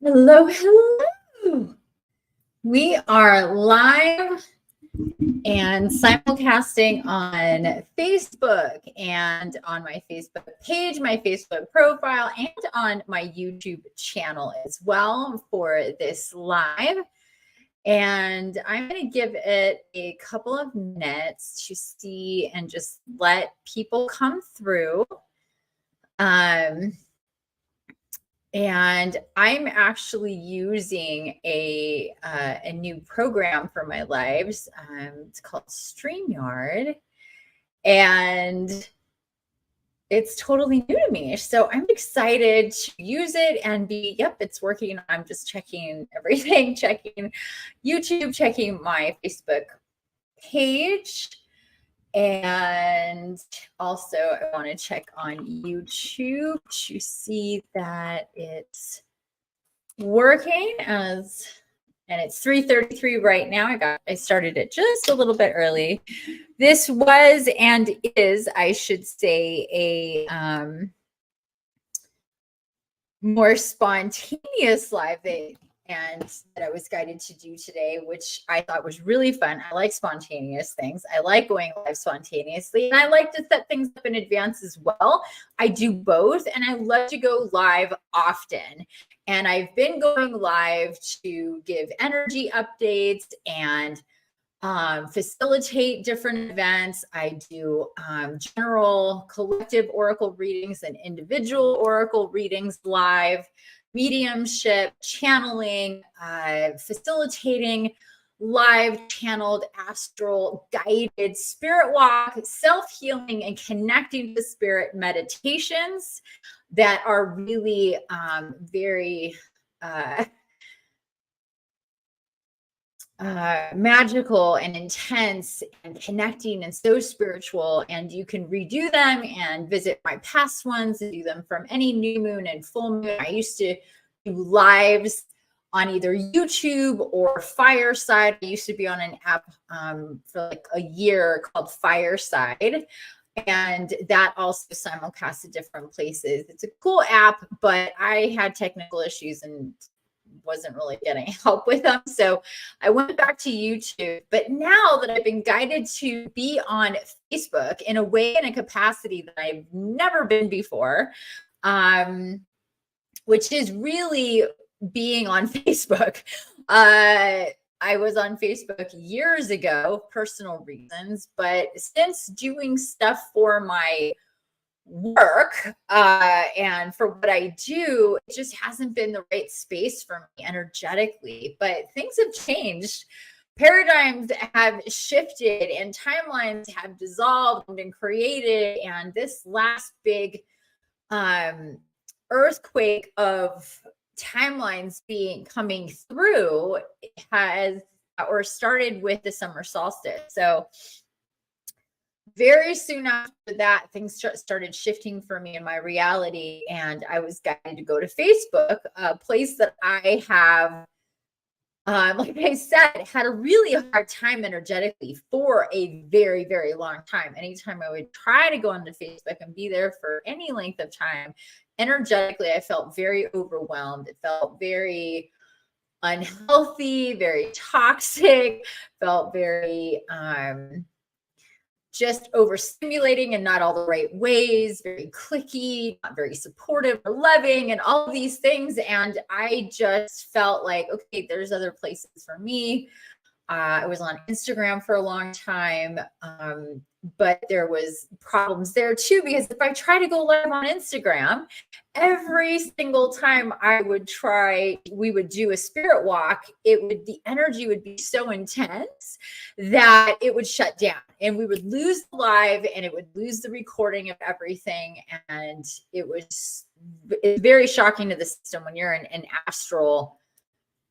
Hello, hello. We are live and simulcasting on Facebook and on my Facebook page, my Facebook profile, and on my YouTube channel as well for this live. And I'm going to give it a couple of minutes to see and just let people come through. And I'm actually using a new program for my lives. It's called StreamYard, and it's totally new to me. So I'm excited to use it and yep, it's working. I'm just checking everything, checking YouTube, checking my Facebook page. And also I want to check on YouTube to see that it's working and it's 3:33 right now. I started it just a little bit early. This was and is, I should say, a more spontaneous live that I was guided to do today, which I thought was really fun. I like spontaneous things. I like going live spontaneously, and I like to set things up in advance as well. I do both, and I love to go live often. And I've been going live to give energy updates and facilitate different events. I do general collective oracle readings and individual oracle readings live, mediumship, channeling, facilitating live channeled astral guided spirit walk, self-healing and connecting to spirit meditations that are really very magical and intense and connecting and so spiritual. And you can redo them and visit my past ones and do them from any new moon and full moon. I used to do lives on either YouTube or Fireside. I used to be on an app for like a year called Fireside, and that also simulcasts at different places. It's a cool app, but I had technical issues and wasn't really getting help with them. So I went back to YouTube. But now that I've been guided to be on Facebook in a way, in a capacity that I've never been before, which is really being on Facebook. I was on Facebook years ago, personal reasons, but since doing stuff for my work and for what I do, it just hasn't been the right space for me energetically. But things have changed. Paradigms have shifted and timelines have dissolved and been created. And this last big earthquake of timelines coming through has or started with the summer solstice. So very soon after that, things started shifting for me in my reality, and I was guided to go to Facebook, a place that I have, like I said, had a really hard time energetically for a very, very long time. Anytime I would try to go onto Facebook and be there for any length of time, energetically, I felt very overwhelmed. It felt very unhealthy, very toxic, felt very just overstimulating and not all the right ways, very cliquey, not very supportive or loving, and all of these things. And I just felt like, okay, there's other places for me. I was on Instagram for a long time, but there was problems there too, because if I try to go live on Instagram, every single time we would do a spirit walk, the energy would be so intense that it would shut down and we would lose the live and it would lose the recording of everything. And it's very shocking to the system when you're in an astral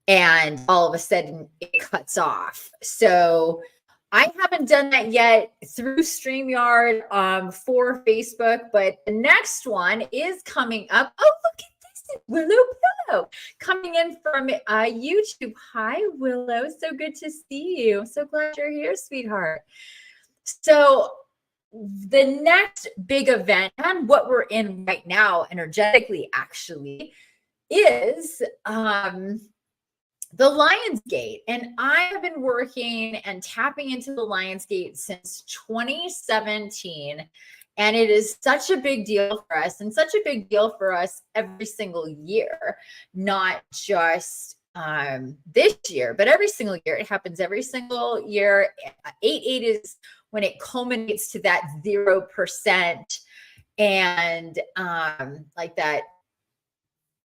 and all of a sudden it cuts off. So I haven't done that yet through StreamYard for Facebook, but the next one is coming up. Oh, look at this, Willow coming in from YouTube. Hi, Willow. So good to see you. So glad you're here, sweetheart. So the next big event and what we're in right now energetically, actually, is the Lion's Gate. And I have been working and tapping into the Lion's Gate since 2017. And it is such a big deal for us, and such a big deal for us every single year, not just this year, but every single year. It happens every single year. 8-8 is when it culminates to that 0%, and like that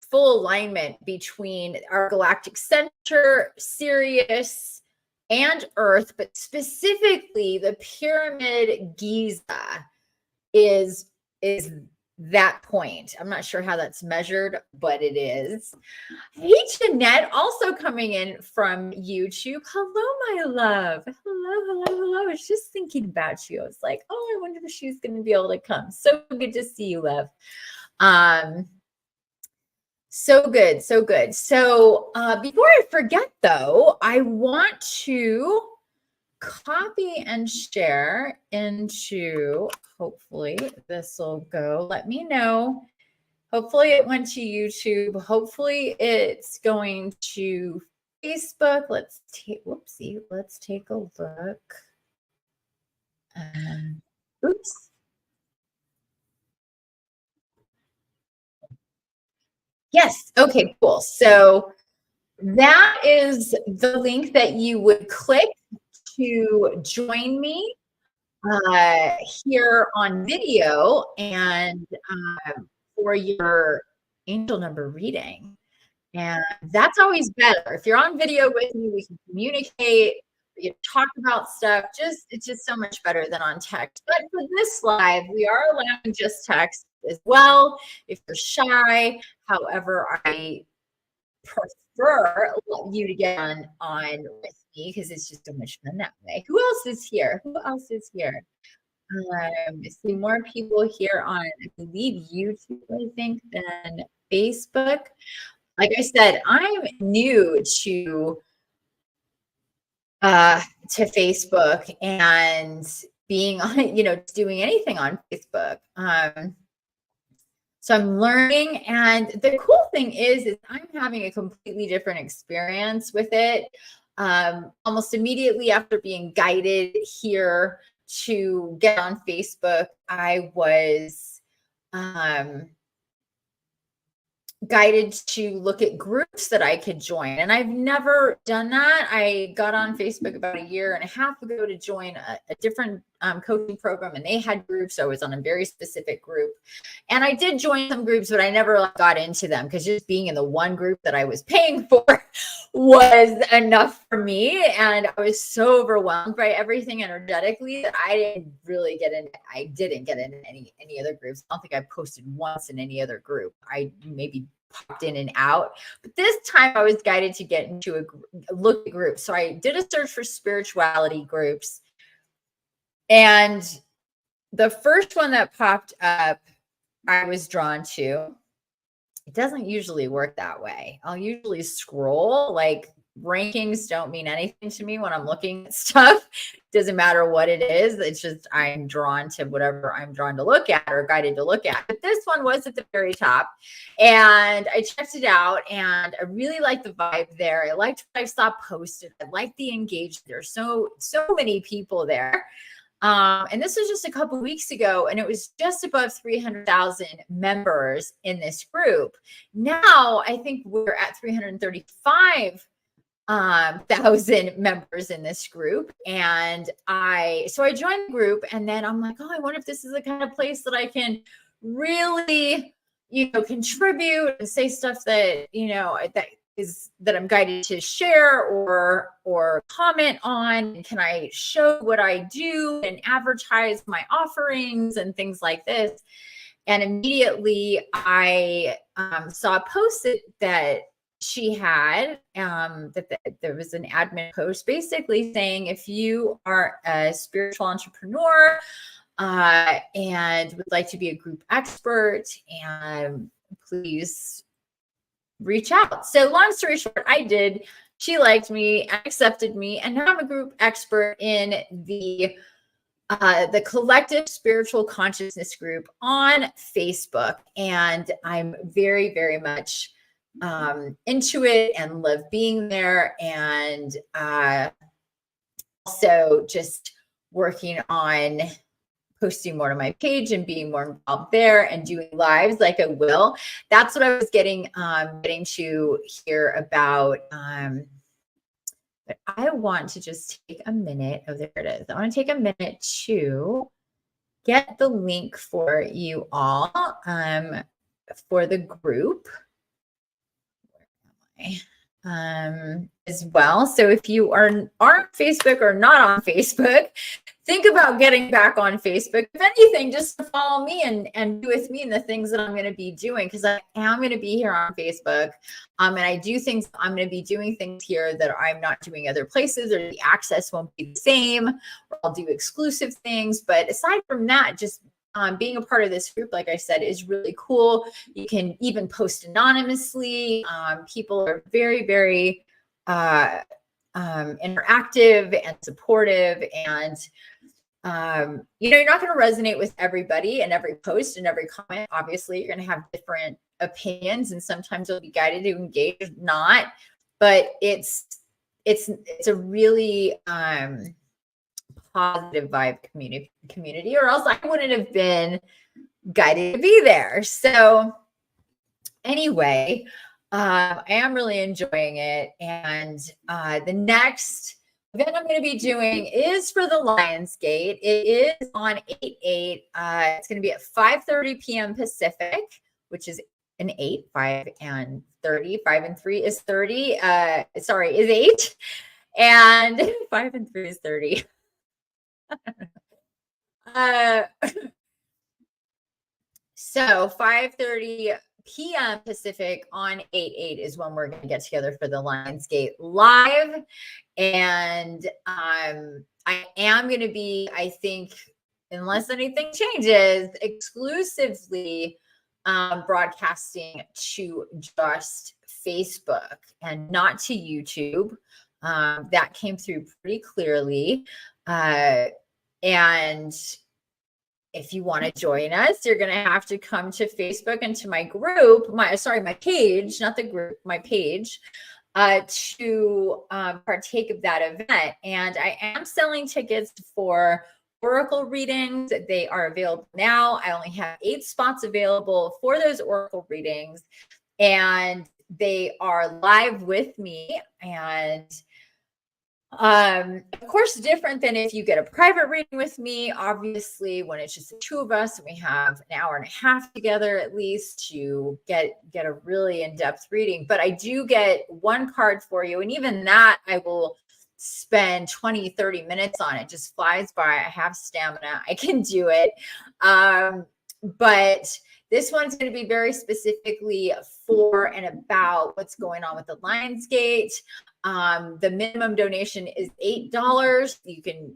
full alignment between our galactic center, Sirius, and Earth, but specifically the Pyramid Giza is that point. I'm not sure how that's measured, but it is. Hey, Jeanette, also coming in from YouTube. Hello, my love. Hello. I was just thinking about you. I was like, oh, I wonder if she's going to be able to come. So good to see you, love. So good. So before I forget, though, I want to copy and share into, hopefully this will go. Let me know. Hopefully it went to YouTube. Hopefully it's going to Facebook. Let's take a look. Oops. Yes. Okay, cool. So that is the link that you would click to join me here on video, and for your angel number reading. And that's always better. If you're on video with me, we can communicate, we can talk about stuff. It's just so much better than on text. But for this live, we are allowing just text as well if you're shy. However, I prefer you to get on with me because it's just so much fun that way. Who else is here? I see more people here on, I believe, YouTube, I think, than Facebook. Like I said, I'm new to Facebook and being on, doing anything on Facebook. So I'm learning, and the cool thing is I'm having a completely different experience with it. Almost immediately after being guided here to get on Facebook, I was guided to look at groups that I could join. And I've never done that. I got on Facebook about 1.5 years ago to join a different coaching program, and they had groups. So I was on a very specific group. And I did join some groups, but I never got into them because just being in the one group that I was paying for was enough for me. And I was so overwhelmed by everything energetically that I didn't get into any other groups. I don't think I posted once in any other group. I maybe popped in and out, but this time I was guided to get into a look at groups. So I did a search for spirituality groups, and the first one that popped up, I was drawn to. It doesn't usually work that way. I'll usually scroll. Like, rankings don't mean anything to me when I'm looking at stuff. It doesn't matter what it is. It's just I'm drawn to whatever I'm drawn to look at or guided to look at. But this one was at the very top, and I checked it out, and I really liked the vibe there. I liked what I saw posted. I liked the engagement. There's so many people there. And this was just a couple weeks ago, and it was just above 300,000 members in this group. Now I think we're at 335,000 members in this group. And so I joined the group, and then I'm like, oh, I wonder if this is the kind of place that I can really, contribute and say stuff that, that I'm guided to share or comment on. Can I show what I do and advertise my offerings and things like this? And immediately I saw a post that she had, there was an admin post basically saying, if you are a spiritual entrepreneur and would like to be a group expert, and please reach out. So long story short, I did. She liked me, accepted me, and now I'm a group expert in the collective spiritual consciousness group on Facebook. And I'm very, very much into it and love being there. And also just working on posting more to my page and being more involved there and doing lives like I will. That's what I was getting to hear about. But I want to just take a minute. Oh, there it is. I want to take a minute to get the link for you all for the group. Where am I? As well. So if you aren't on Facebook or not on Facebook, think about getting back on Facebook. If anything, just to follow me and be with me in the things that I'm going to be doing, because I am going to be here on Facebook. And I do things, I'm going to be doing things here that I'm not doing other places, or the access won't be the same, or I'll do exclusive things. But aside from that, just being a part of this group, like I said, is really cool. You can even post anonymously. People are very, very interactive and supportive. And, you're not going to resonate with everybody and every post and every comment. Obviously, you're going to have different opinions, and sometimes you'll be guided to engage, not. But it's a really positive vibe community, or else I wouldn't have been guided to be there. So anyway, I am really enjoying it. And the next event I'm going to be doing is for the Lionsgate. It is on 8/8. It's going to be at 5:30 p.m. Pacific, which is an 8, 5 and 30. 5 and 3 is 30. Sorry, is 8. And 5 and 3 is 30. So 5:30 p.m. Pacific on 8/8 is when we're going to get together for the Lionsgate Live. And I am going to be, I think, unless anything changes, exclusively broadcasting to just Facebook and not to YouTube. That came through pretty clearly. And if you want to join us, you're going to have to come to Facebook and to my group, my page, not the group, my page, to partake of that event. And I am selling tickets for Oracle readings. They are available now. I only have 8 spots available for those Oracle readings, and they are live with me. And of course, different than if you get a private reading with me. Obviously, when it's just the 2 of us, and we have an hour and a half together at least to get a really in-depth reading. But I do get 1 card for you, and even that I will spend 20, 30 minutes on. It just flies by. I have stamina. I can do it. But this one's going to be very specifically for and about what's going on with the Lionsgate. The minimum donation is $8. You can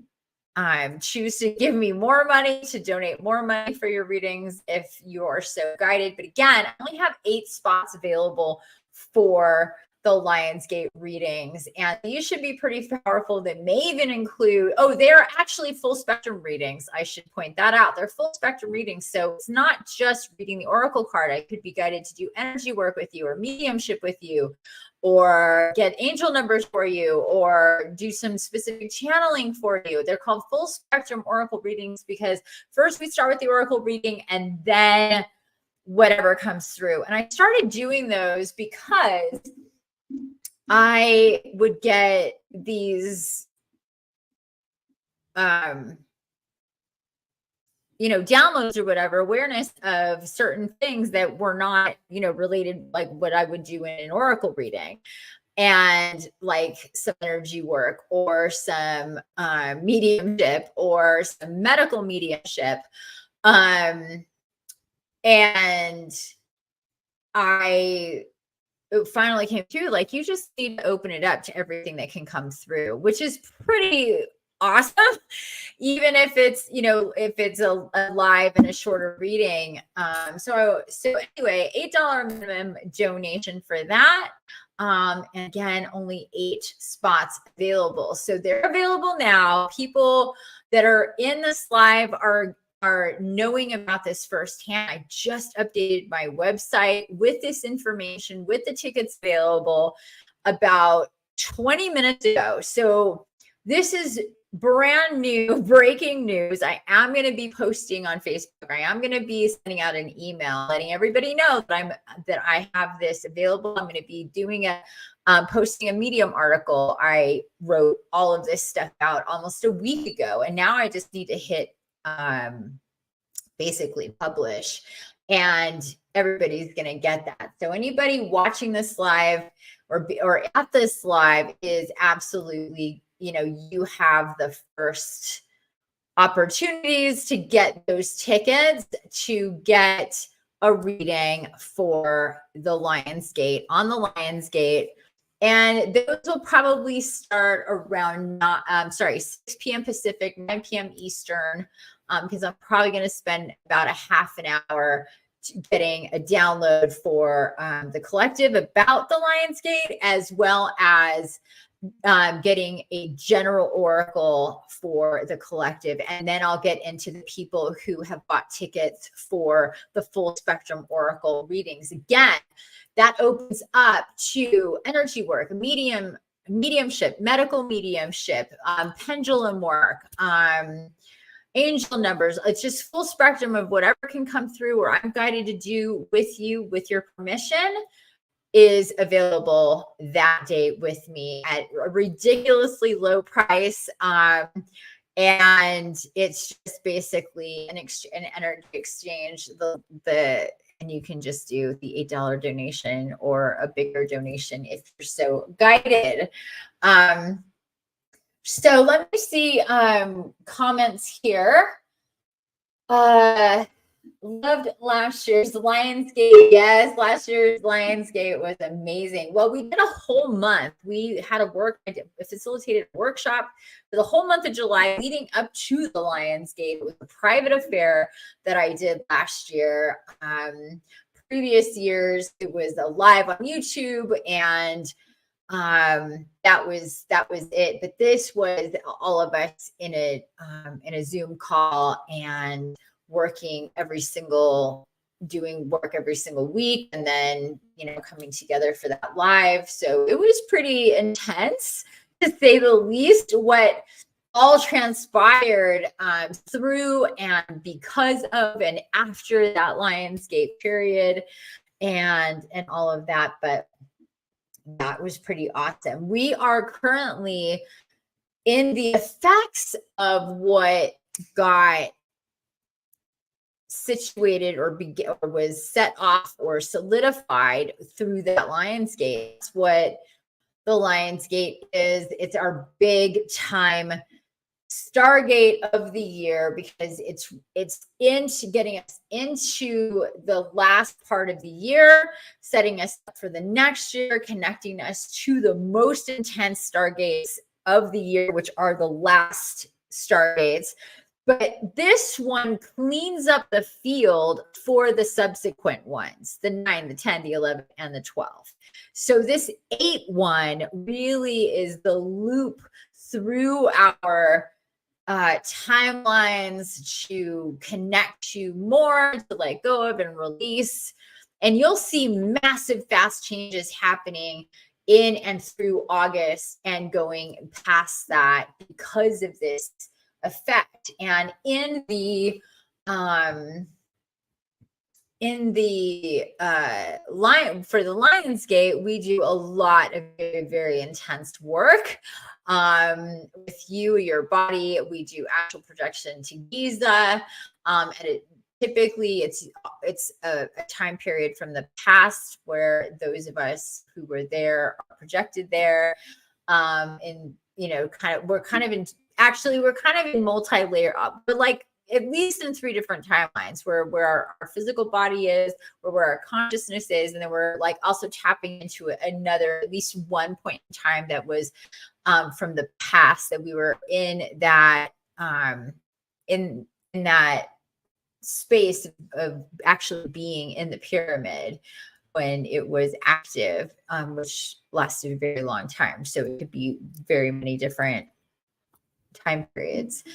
choose to give me more money, to donate more money for your readings if you are so guided. But again, I only have 8 spots available for the Lionsgate readings, and these should be pretty powerful. They may even include, they are actually full spectrum readings. I should point that out. They're full spectrum readings. So it's not just reading the Oracle card. I could be guided to do energy work with you, or mediumship with you, or get angel numbers for you, or do some specific channeling for you. They're called full spectrum Oracle readings because first we start with the Oracle reading and then whatever comes through. And I started doing those because I would get these, downloads or whatever, awareness of certain things that were not, related, like what I would do in an Oracle reading, and like some energy work or some mediumship or some medical mediumship. And it finally came through, like, you just need to open it up to everything that can come through, which is pretty awesome. Even if it's, if it's a live and a shorter reading. So anyway, $8 minimum donation for that. And again, only 8 spots available. So they're available now. People that are in this live are are knowing about this firsthand. I just updated my website with this information, with the tickets available about 20 minutes ago. So this is brand new breaking news. I am going to be posting on Facebook. I am going to be sending out an email letting everybody know that I have this available. I'm going to be doing posting a Medium article. I wrote all of this stuff out almost a week ago, and now I just need to hit basically publish, and everybody's going to get that. So anybody watching this live or at this live is absolutely, you have the first opportunities to get those tickets to get a reading for the Lionsgate on the Lionsgate. And those will probably start around 6 p.m. Pacific, 9 p.m. Eastern, because I'm probably going to spend about a half an hour getting a download for the collective about the Lionsgate, as well as getting a general oracle for the collective. And then I'll get into the people who have bought tickets for the full spectrum oracle readings. Again, that opens up to energy work, mediumship, medical mediumship, pendulum work, angel numbers. It's just full spectrum of whatever can come through or I'm guided to do with you with your permission is available that day with me at a ridiculously low price. And it's just basically an energy exchange. And you can just do the $8 donation or a bigger donation if you're so guided. So let me see comments here. Loved last year's Lionsgate. Yes, last year's Lionsgate was amazing. Well, we did a whole month. We had I facilitated a workshop for the whole month of July leading up to the Lionsgate. It was a private affair that I did last year. Previous years, it was a live on YouTube, and that was it. But this was all of us in a Zoom call and doing work every single week, and then coming together for that live. So it was pretty intense, to say the least, what all transpired through and because of and after that Lionsgate period and all of that. But that was pretty awesome. We are currently in the effects of what got situated or was set off or solidified through that Lionsgate. That's what the Lionsgate is. It's our big time Stargate of the year, because it's into getting us into the last part of the year, setting us up for the next year, connecting us to the most intense Stargates of the year, which are the last Stargates. But this one cleans up the field for the subsequent ones, the 9, the 10, the 11, and the 12. So this 8 one really is the loop through our timelines to connect to more, to let go of and release. And you'll see massive fast changes happening in and through August and going past that because of this effect. And in the line for the Lionsgate, we do a lot of very, very intense work with your body. We do actual projection to Giza, and typically it's a time period from the past where those of us who were there are projected there, and we're kind of in multi-layer up, but like at least in 3 different timelines, where our physical body is, where our consciousness is, and then we're like also tapping into another, at least one point in time that was from the past, that we were in that in that space of actually being in the pyramid when it was active, which lasted a very long time. So it could be very many different time periods.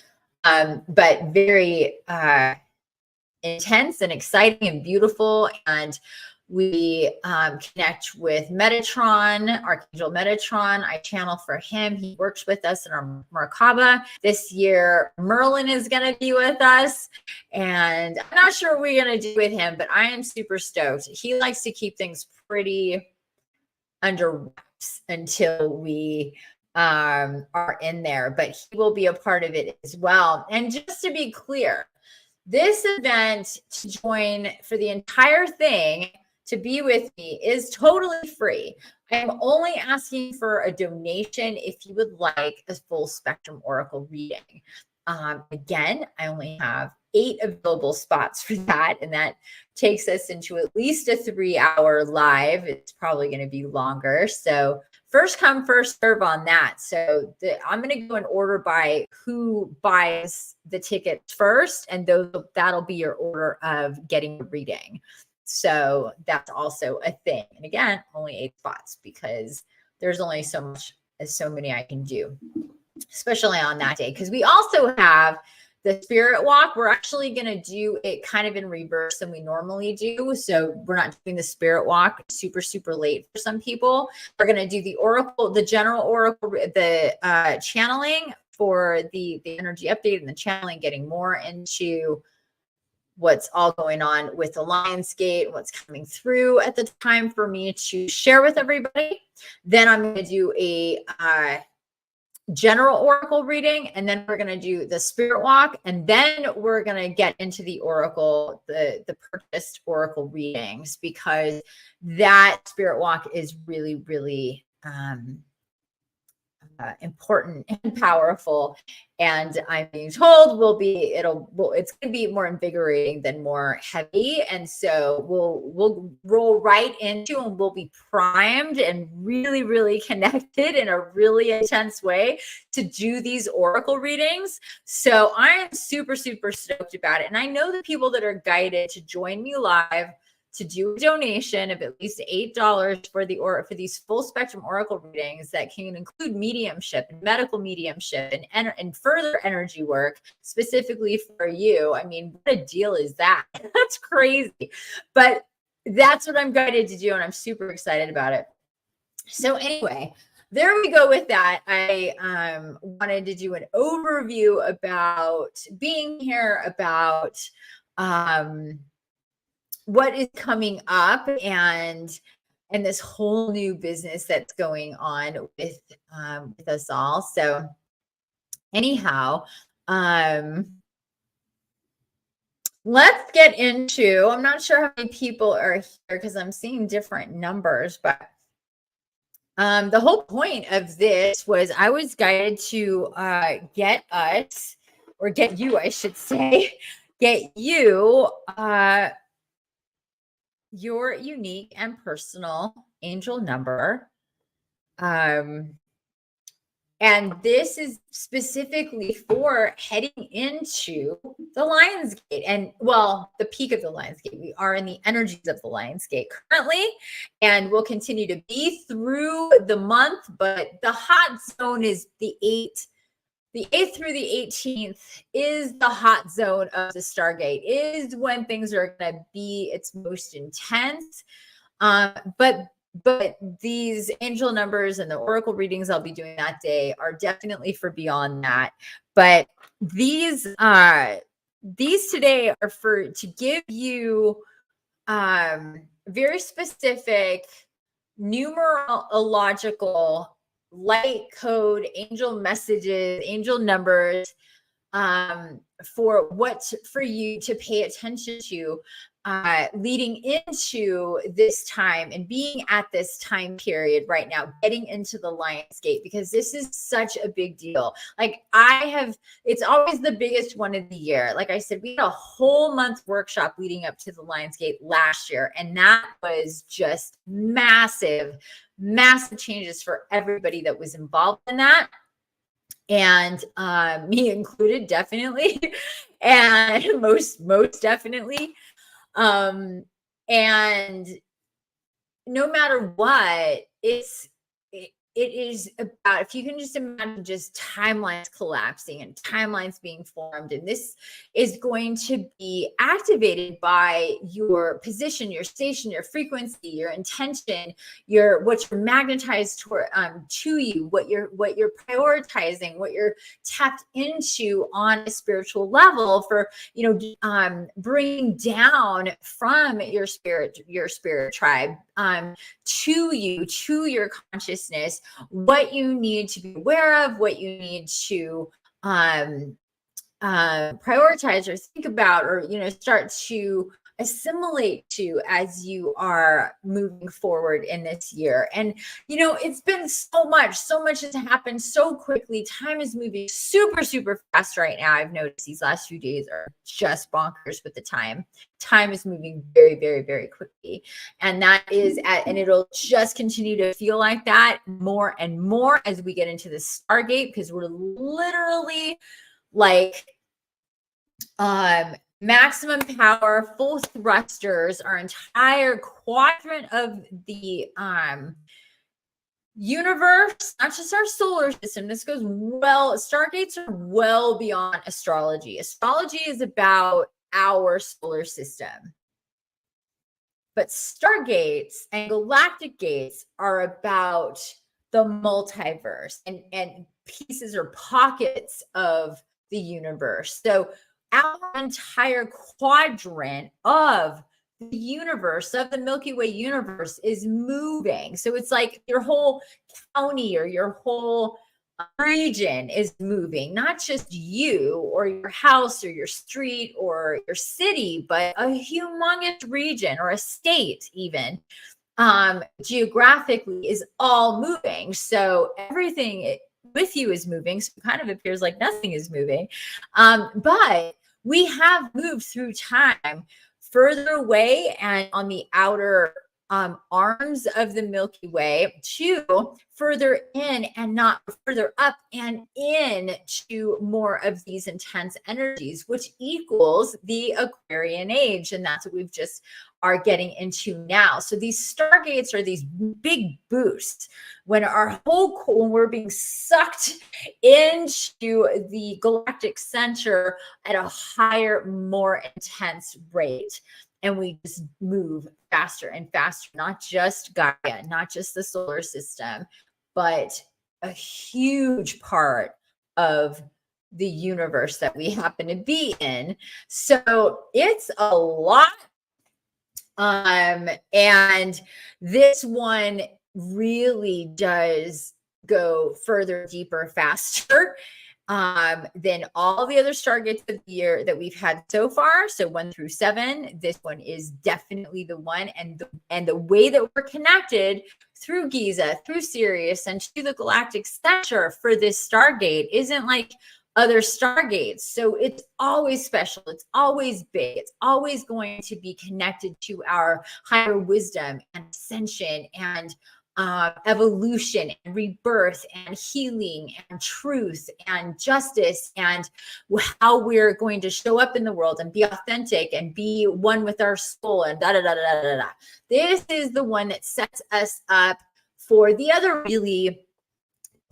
but very intense and exciting and beautiful. And we connect with Metatron, Archangel Metatron. I channel for him. He works with us in our Merkaba. This year, Merlin is going to be with us. And I'm not sure what we're going to do with him, but I am super stoked. He likes to keep things pretty under wraps until we are in there, but he will be a part of it as well. And just to be clear, this event to join for the entire thing, to be with me, is totally free. I'm only asking for a donation if you would like a full spectrum oracle reading. Again, I only have 8 available spots for that, and that takes us into at least a 3-hour live. It's probably going to be longer. So first come, first serve on that. So I'm going to go in order by who buys the tickets first, and that'll be your order of getting a reading. So that's also a thing. And again, only 8 spots because there's only so many I can do, especially on that day. Because we also have the spirit walk. We're actually going to do it kind of in reverse than we normally do. So we're not doing the spirit walk super, super late for some people. We're going to do the oracle, the general oracle, the channeling for the energy update and the channeling, getting more into what's all going on with the Lionsgate, what's coming through at the time for me to share with everybody. Then I'm going to do a general oracle reading, and then we're going to do the spirit walk, and then we're going to get into the oracle, the purchased oracle readings, because that spirit walk is really, really important and powerful. And I'm being told it's going to be more invigorating than more heavy. And so we'll roll right into, and we'll be primed and really, really connected in a really intense way to do these oracle readings. So I am super, super stoked about it. And I know the people that are guided to join me live to do a donation of at least $8 for these full spectrum oracle readings that can include mediumship and medical mediumship and further energy work specifically for you. I mean, what a deal is that? That's crazy. But that's what I'm guided to do, and I'm super excited about it. So anyway, there we go with that. I wanted to do an overview about being here, about what is coming up, and this whole new business that's going on with us all. So anyhow, let's get into, I'm not sure how many people are here because I'm seeing different numbers, but the whole point of this was I was guided to get us, or get you, I should say, get you your unique and personal angel number. And this is specifically for heading into the Lionsgate, and well, the peak of the Lionsgate. We are in the energies of the Lionsgate currently, and we'll continue to be through the month, but the hot zone is the 8th. The 8th through the 18th is the hot zone of the Stargate, is when things are going to be its most intense. But these angel numbers and the oracle readings I'll be doing that day are definitely for beyond that. But these today are to give you very specific numerological light code, angel messages, angel numbers, for you to pay attention to leading into this time and being at this time period right now, getting into the Lionsgate, because this is such a big deal. Like it's always the biggest one of the year. Like I said, we had a whole month workshop leading up to the Lionsgate last year, and that was just massive changes for everybody that was involved in that. And me included, definitely. And most definitely. And no matter what, it is about, if you can just imagine just timelines collapsing and timelines being formed, and this is going to be activated by your position, your station, your frequency, your intention, what you're magnetized toward, to you, what you're prioritizing, what you're tapped into on a spiritual level for, bringing down from your spirit tribe, to you, to your consciousness, what you need to be aware of, what you need to prioritize or think about, or start to assimilate to as you are moving forward in this year. And it's been so much has happened so quickly. Time is moving super, super fast right now. I've noticed these last few days are just bonkers with the time is moving very, very, very quickly, and and it'll just continue to feel like that more and more as we get into the Stargate, because we're literally like maximum power, full thrusters. Our entire quadrant of the universe, not just our solar system. This goes Stargates are well beyond astrology. Astrology is about our solar system, but Stargates and galactic gates are about the multiverse and pieces or pockets of the universe. So our entire quadrant of the universe, of the Milky Way universe, is moving. So it's like your whole county or your whole region is moving, not just you or your house or your street or your city, but a humongous region or a state even, geographically, is all moving. So everything with you is moving. So it kind of appears like nothing is moving. But we have moved through time further away and on the outer arms of the Milky Way to further in and not further up and in to more of these intense energies, which equals the Aquarian age. And that's what we've just are getting into now. So these Stargates are these big boosts when when we're being sucked into the galactic center at a higher, more intense rate. And we just move faster and faster, not just Gaia, not just the solar system, but a huge part of the universe that we happen to be in. So it's a lot. And this one really does go further, deeper, faster than all the other Stargates of the year that we've had so far. So 1 through 7, this one is definitely the one. And the way that we're connected through Giza, through Sirius, and to the galactic center for this Stargate isn't like other Stargates. So it's always special. It's always big. It's always going to be connected to our higher wisdom and ascension and evolution and rebirth and healing and truth and justice and how we're going to show up in the world and be authentic and be one with our soul and da da da da da da. This is the one that sets us up for the other really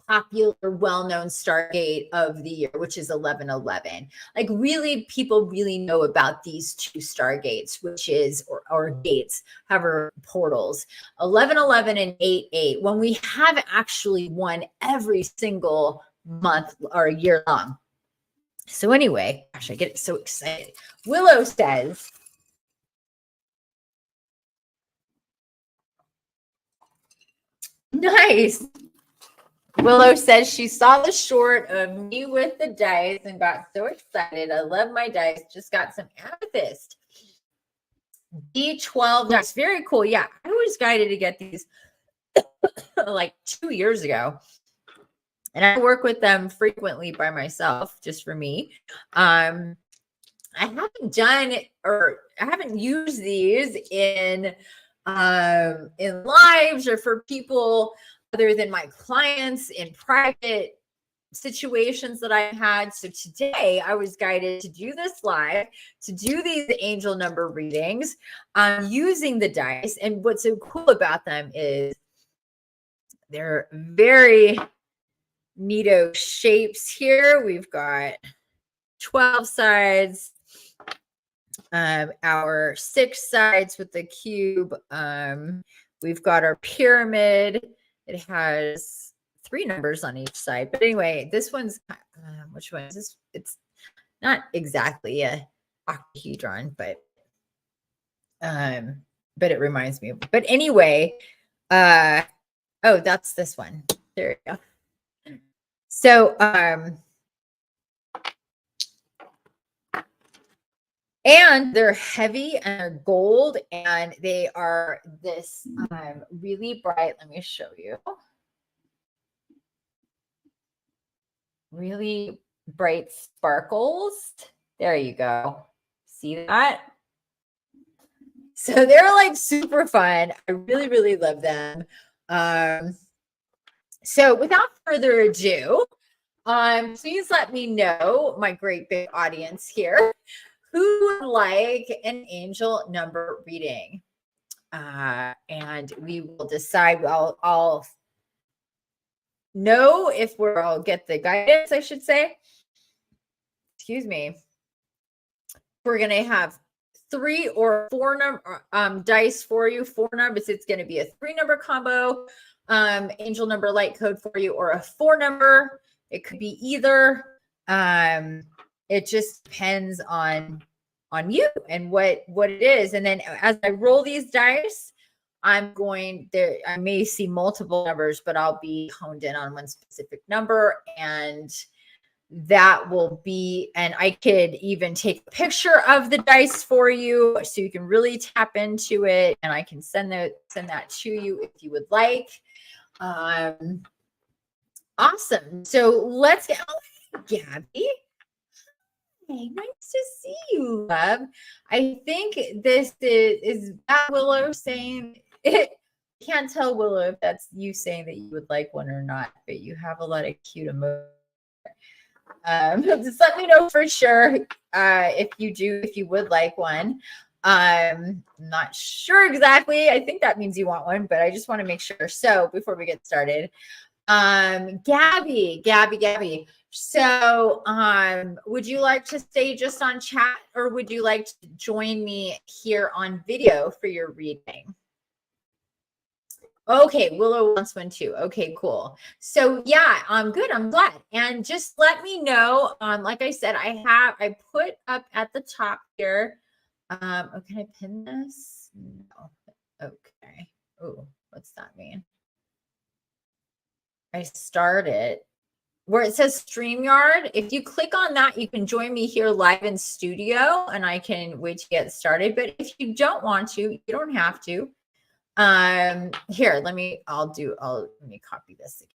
popular, well-known Stargate of the year, which is 1111. Like really, people really know about these two Stargates, which is, or gates, however, portals, 1111 and 88, when we have actually one every single month or year long. So anyway, gosh, I get so excited. Willow says, nice. Willow says she saw the short of me with the dice and got so excited. I love my dice. Just got some amethyst. D12 dice. Very cool. Yeah, I was guided to get these like 2 years ago. And I work with them frequently by myself, just for me. I haven't used these in lives or for people other than my clients in private situations that I had. So today I was guided to do this live, to do these angel number readings, using the dice. And what's so cool about them is they're very neato shapes here. We've got 12 sides, our 6 sides with the cube. We've got our pyramid. It has 3 numbers on each side. But anyway, this one's, which one is this? It's not exactly a octahedron, but it reminds me of, but anyway, oh, that's this one. There you go. So, and they're heavy and they're gold and they are this really bright. Let me show you. Really bright sparkles. There you go. See that? So they're like super fun. I really, really love them. So without further ado, please let me know, my great big audience here, who would like an angel number reading? And we will decide. I'll know if I'll get the guidance, I should say. Excuse me. We're going to have 3 or 4 number dice for you, 4 numbers. It's going to be a 3-number combo, angel number light code for you, or a 4-number. It could be either. It just depends on you and what it is. And then as I roll these dice, I may see multiple numbers, but I'll be honed in on one specific number, and that will be, and I could even take a picture of the dice for you so you can really tap into it, and I can send that to you if you would like. Awesome. So let's get, Gabby. Hey, nice to see you, love. I think this is that Willow saying it. Can't tell, Willow, if that's you saying that you would like one or not, but you have a lot of cute emojis. Just let me know for sure if you would like one. I'm not sure exactly. I think that means you want one, but I just want to make sure. So before we get started, Gabby. So, would you like to stay just on chat, or would you like to join me here on video for your reading? Okay, Willow wants one too. Okay, cool. So yeah, I'm good. I'm glad. And just let me know. Like I said, I put up at the top here. Oh, can I pin this? No. Okay. Oh, what's that mean? I started where it says StreamYard. If you click on that, you can join me here live in studio, and I can wait to get started. But if you don't want to, you don't have to. Here, let me copy this again.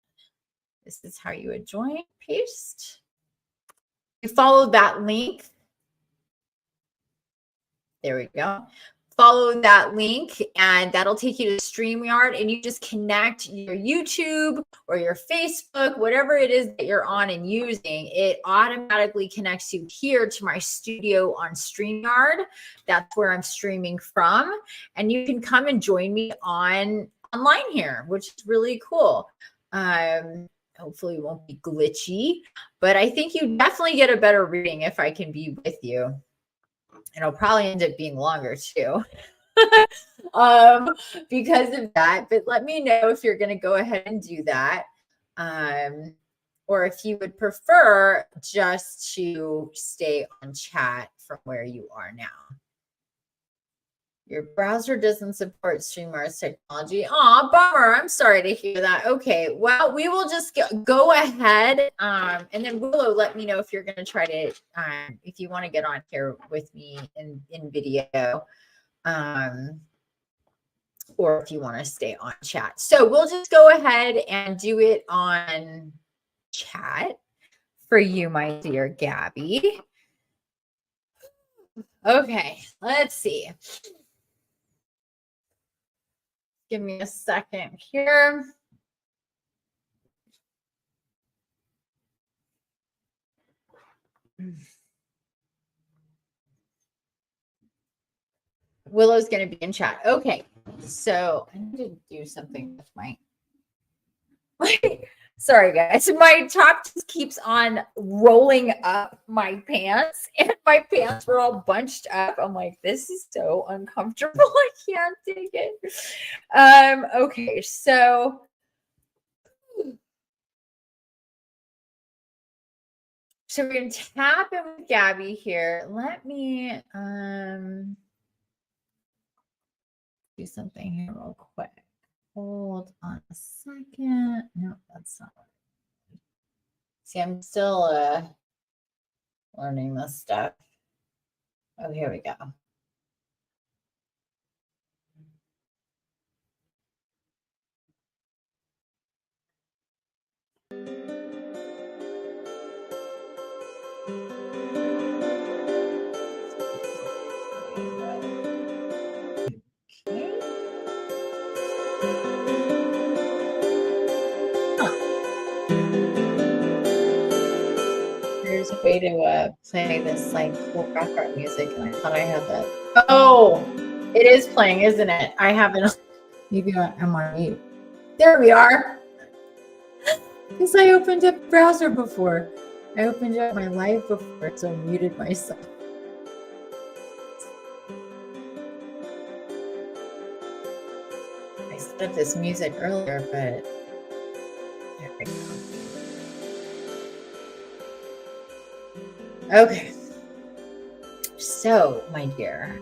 This is how you would join. Paste. You follow that link. There we go. Follow that link, and that'll take you to StreamYard, and you just connect your YouTube or your Facebook, whatever it is that you're on and using. It automatically connects you here to my studio on StreamYard. That's where I'm streaming from, and you can come and join me online here, which is really cool. Hopefully it won't be glitchy, but I think you definitely get a better reading if I can be with you. It'll probably end up being longer too because of that. But let me know if you're going to go ahead and do that. Or if you would prefer just to stay on chat from where you are now. Your browser doesn't support StreamYard's technology. Aw, bummer. I'm sorry to hear that. Okay, well, we will just go ahead. And then Willow, let me know if you're going to try to, if you want to get on here with me in video, or if you want to stay on chat. So we'll just go ahead and do it on chat for you, my dear Gabby. Okay, let's see. Give me a second here. Willow's going to be in chat. Okay, so I need to do something with my Sorry, guys. My top just keeps on rolling up my pants, and my pants were all bunched up. I'm like, this is so uncomfortable. I can't take it. Okay, so we're gonna tap in with Gabby here. Let me do something here real quick. Hold on a second. No, that's not. See, I'm still learning this stuff. Oh, here we go. There's a way to play this like cool background music, and I thought I had that. Oh, it is playing, isn't it? I haven't. Maybe I'm on mute. There we are. Because I opened up the browser before. I opened up my live before, so I muted myself. I set up this music earlier, but there we go. Okay. So, my dear,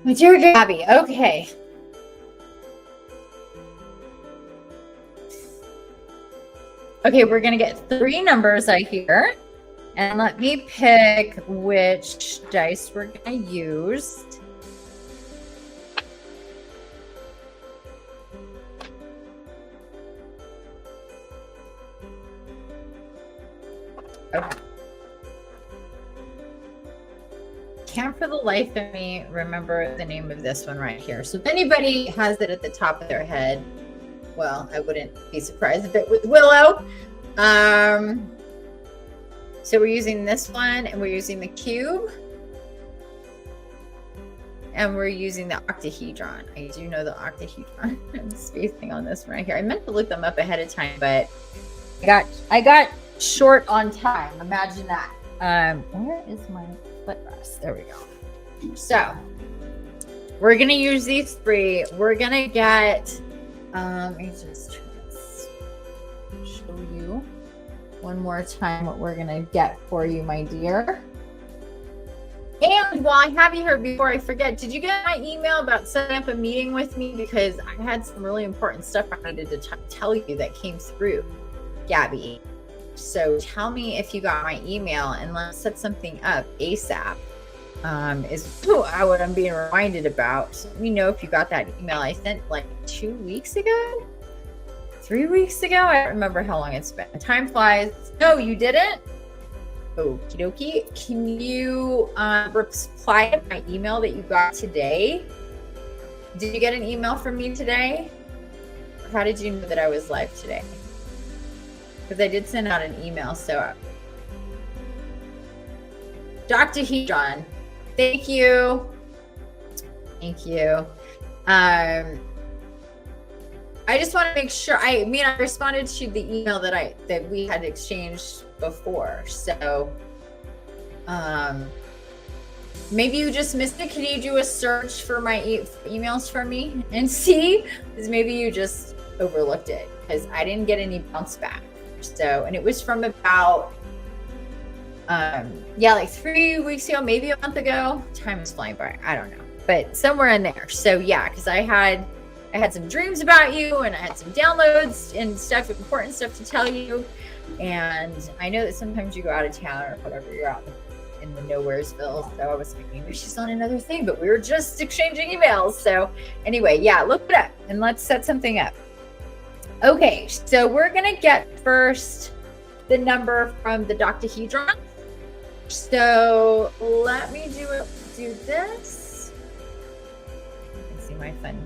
my dear Gabby, okay. Okay, we're going to get 3 numbers I hear. And let me pick which dice we're going to use. Okay. Can't for the life of me remember the name of this one right here. So if anybody has it at the top of their head, well, I wouldn't be surprised if it was Willow. So we're using this one, and we're using the cube, and we're using the octahedron. I do know the octahedron. I'm spacing on this one right here. I meant to look them up ahead of time, but I got short on time. Imagine that. Where is my footrest? There we go. So we're gonna use these 3. We're gonna get let me just show you one more time what we're gonna get for you, my dear. And while I have you here, before I forget, did you get my email about setting up a meeting with me? Because I had some really important stuff I needed to tell you that came through, Gabby. So tell me if you got my email, and let's set something up ASAP. Is what I'm being reminded about. So let me know if you got that email I sent like 2 weeks ago, 3 weeks ago. I don't remember how long it's been. Time flies. No, you didn't? Okie dokie. Can you reply to my email that you got today? Did you get an email from me today? Or how did you know that I was live today? Because I did send out an email. So Dr. Hedron, thank you. Thank you. I just want to make sure. I responded to the email that we had exchanged before. So maybe you just missed it. Can you do a search for my emails from me and see? Because maybe you just overlooked it, because I didn't get any bounce back. So, and it was from about like 3 weeks ago, maybe a month ago. Time is flying by. I don't know, but somewhere in there. So yeah, because I had some dreams about you, and I had some downloads and stuff, important stuff to tell you. And I know that sometimes you go out of town or whatever, you're out in the nowheresville. So I was like, maybe she's on another thing, but we were just exchanging emails. So anyway, yeah, look it up and let's set something up. Okay, so we're gonna get first the number from the doctahedron. So let me do this. You can see my fun,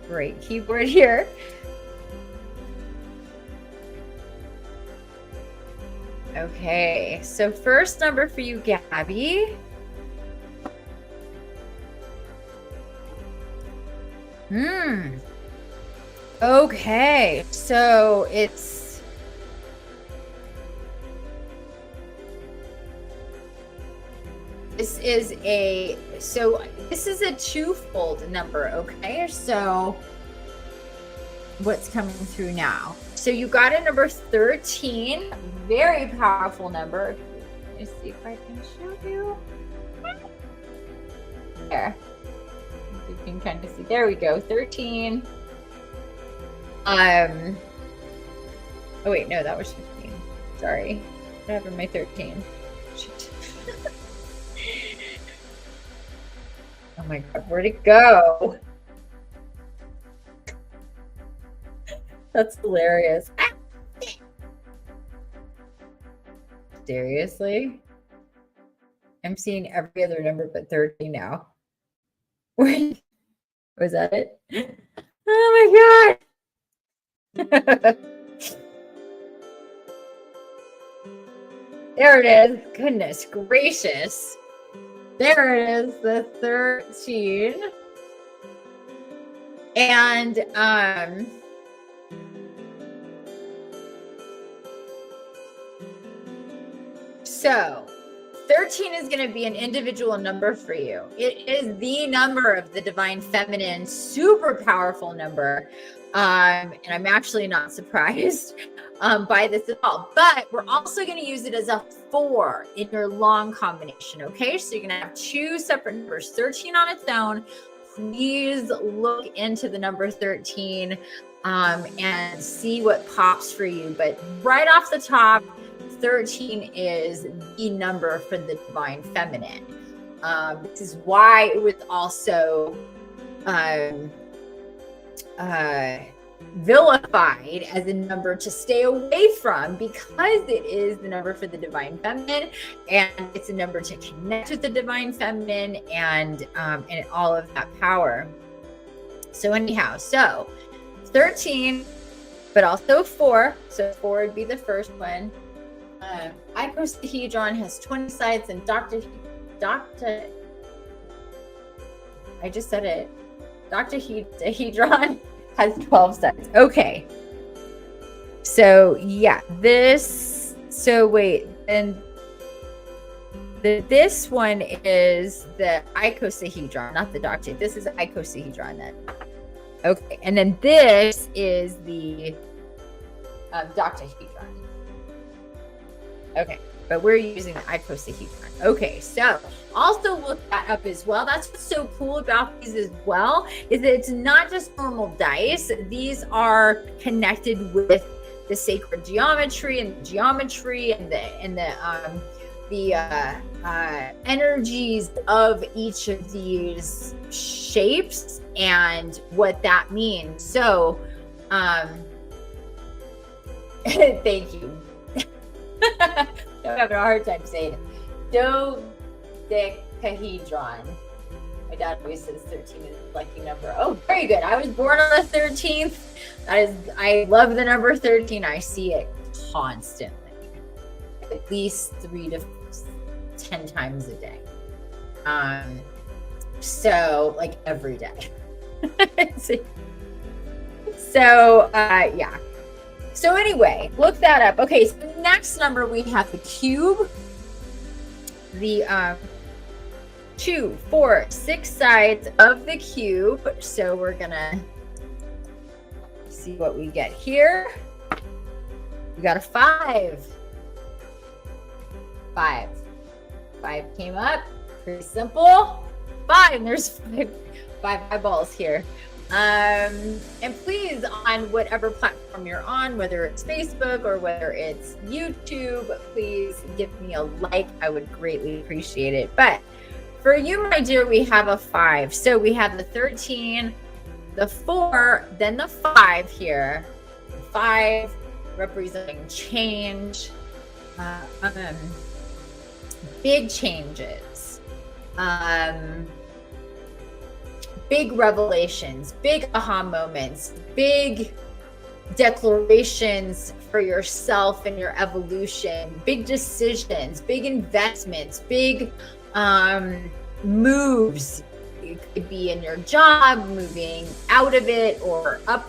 great keyboard here. Okay, so first number for you, Gabby, Okay, so this is a twofold number, okay? So what's coming through now? So you got a number 13, very powerful number. Let me see if I can show you. There. You can kind of see. There we go. 13. Oh wait, no, that was 15. Sorry. What happened to my 13? Shoot. Oh my god, where'd it go? That's hilarious. Seriously? I'm seeing every other number but 13 now. Wait, was that it? Oh my god. There it is. Goodness gracious. There it is, the 13. And so 13 is going to be an individual number for you. It is the number of the divine feminine, super powerful number. And I'm actually not surprised by this at all. But we're also going to use it as a 4 in your long combination, okay? So you're going to have two separate numbers, 13 on its own. Please look into the number 13 and see what pops for you. But right off the top, 13 is the number for the divine feminine. This is why it was also vilified as a number to stay away from, because it is the number for the divine feminine, and it's a number to connect with the divine feminine and all of that power. So anyhow, so 13, but also 4. So 4 would be the first one. Icosahedron has 20 sides, and I just said it. Dodecahedron has 12 sides. Okay. So yeah, so wait, and this one is the icosahedron, not the dodecahedron. This is the icosahedron then. Okay, and then this is the dodecahedron. Okay, but we're using the icosahedron. Okay, so also look that up as well. That's what's so cool about these as well, is that it's not just normal dice. These are connected with the sacred geometry and the energies of each of these shapes and what that means. So, thank you. I'm having a hard time saying it. Dodecahedron. My dad always says 13 is a lucky number. Oh, very good. I was born on the 13th. I love the number 13. I see it constantly, at least 3 to 10 times a day. So like every day. So yeah. So anyway, look that up. Okay, so next number we have the cube. The 2, 4, 6 sides of the cube. So we're gonna see what we get here. We got a 5. 5 came up. Pretty simple. 5. There's 5 eyeballs here. And please, on whatever platform you're on, whether it's Facebook or whether it's YouTube, please give me a like. I would greatly appreciate it. But for you, my dear, we have a 5. So we have the 13, the 4, then the 5 here. 5 representing change, big changes, big revelations, big aha moments, big declarations for yourself and your evolution, big decisions, big investments, big moves, it could be in your job, moving out of it or up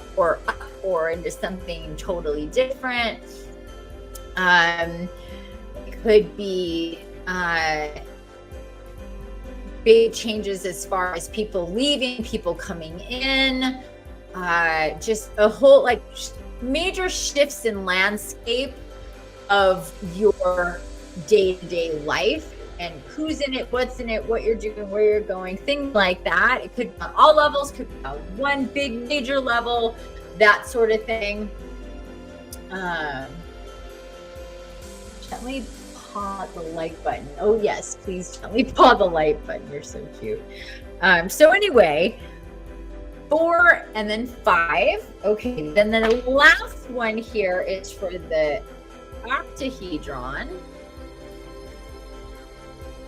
or into something totally different. It could be big changes as far as people leaving, people coming in, just a whole like major shifts in landscape of your day-to-day life and who's in it, what's in it, what you're doing, where you're going, things like that. It could be on all levels, could be on one big major level, that sort of thing. Gently paw the like button. Oh yes, please gently paw the like button. You're so cute. So anyway, 4 and then 5. Okay, then the last one here is for the octahedron.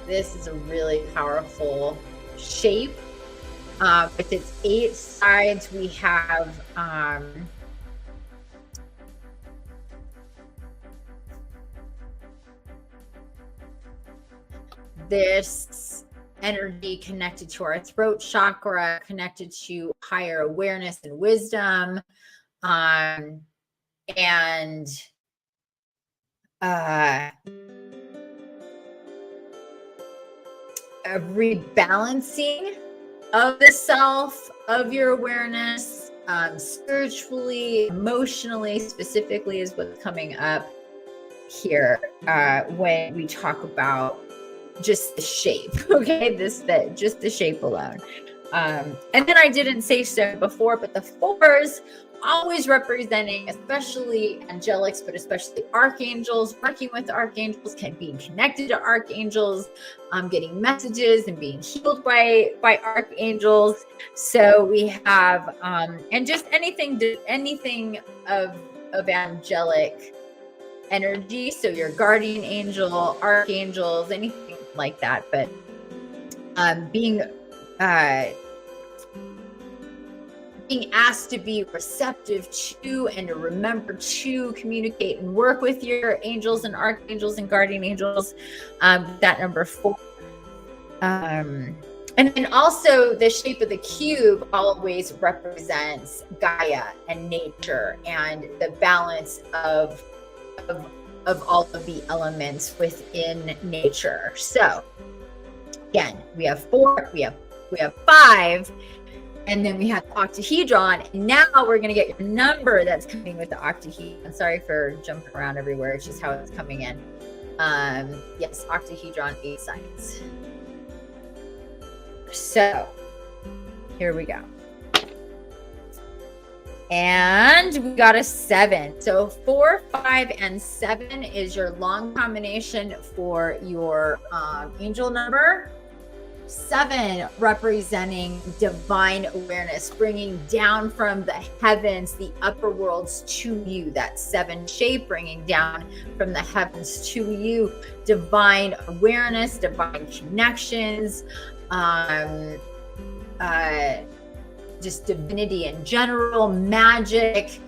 This is a really powerful shape. With its 8 sides, we have this energy connected to our throat chakra, connected to higher awareness and wisdom, and a rebalancing of the self, of your awareness, spiritually, emotionally, specifically is what's coming up here when we talk about just the shape. Okay, just the shape alone. And then I didn't say so before, but the 4s always representing, especially angelics, but especially archangels, working with archangels, being connected to archangels, getting messages and being healed by archangels. So we have and just anything of angelic energy. So your guardian angel, archangels, anything like that. But being asked to be receptive to and to remember to communicate and work with your angels and archangels and guardian angels. That number 4. And then also the shape of the cube always represents Gaia and nature and the balance of all of the elements within nature. So again, we have 4, we have 5, and then we have the octahedron. And now we're going to get your number that's coming with the octahedron. Sorry for jumping around everywhere. It's just how it's coming in. Yes, octahedron, 8 sides. So here we go. And we got a 7. So 4, 5, and 7 is your long combination for your angel number. 7 representing divine awareness, bringing down from the heavens, the upper worlds to you. That 7 shape, bringing down from the heavens to you, divine awareness, divine connections, just divinity in general, magic,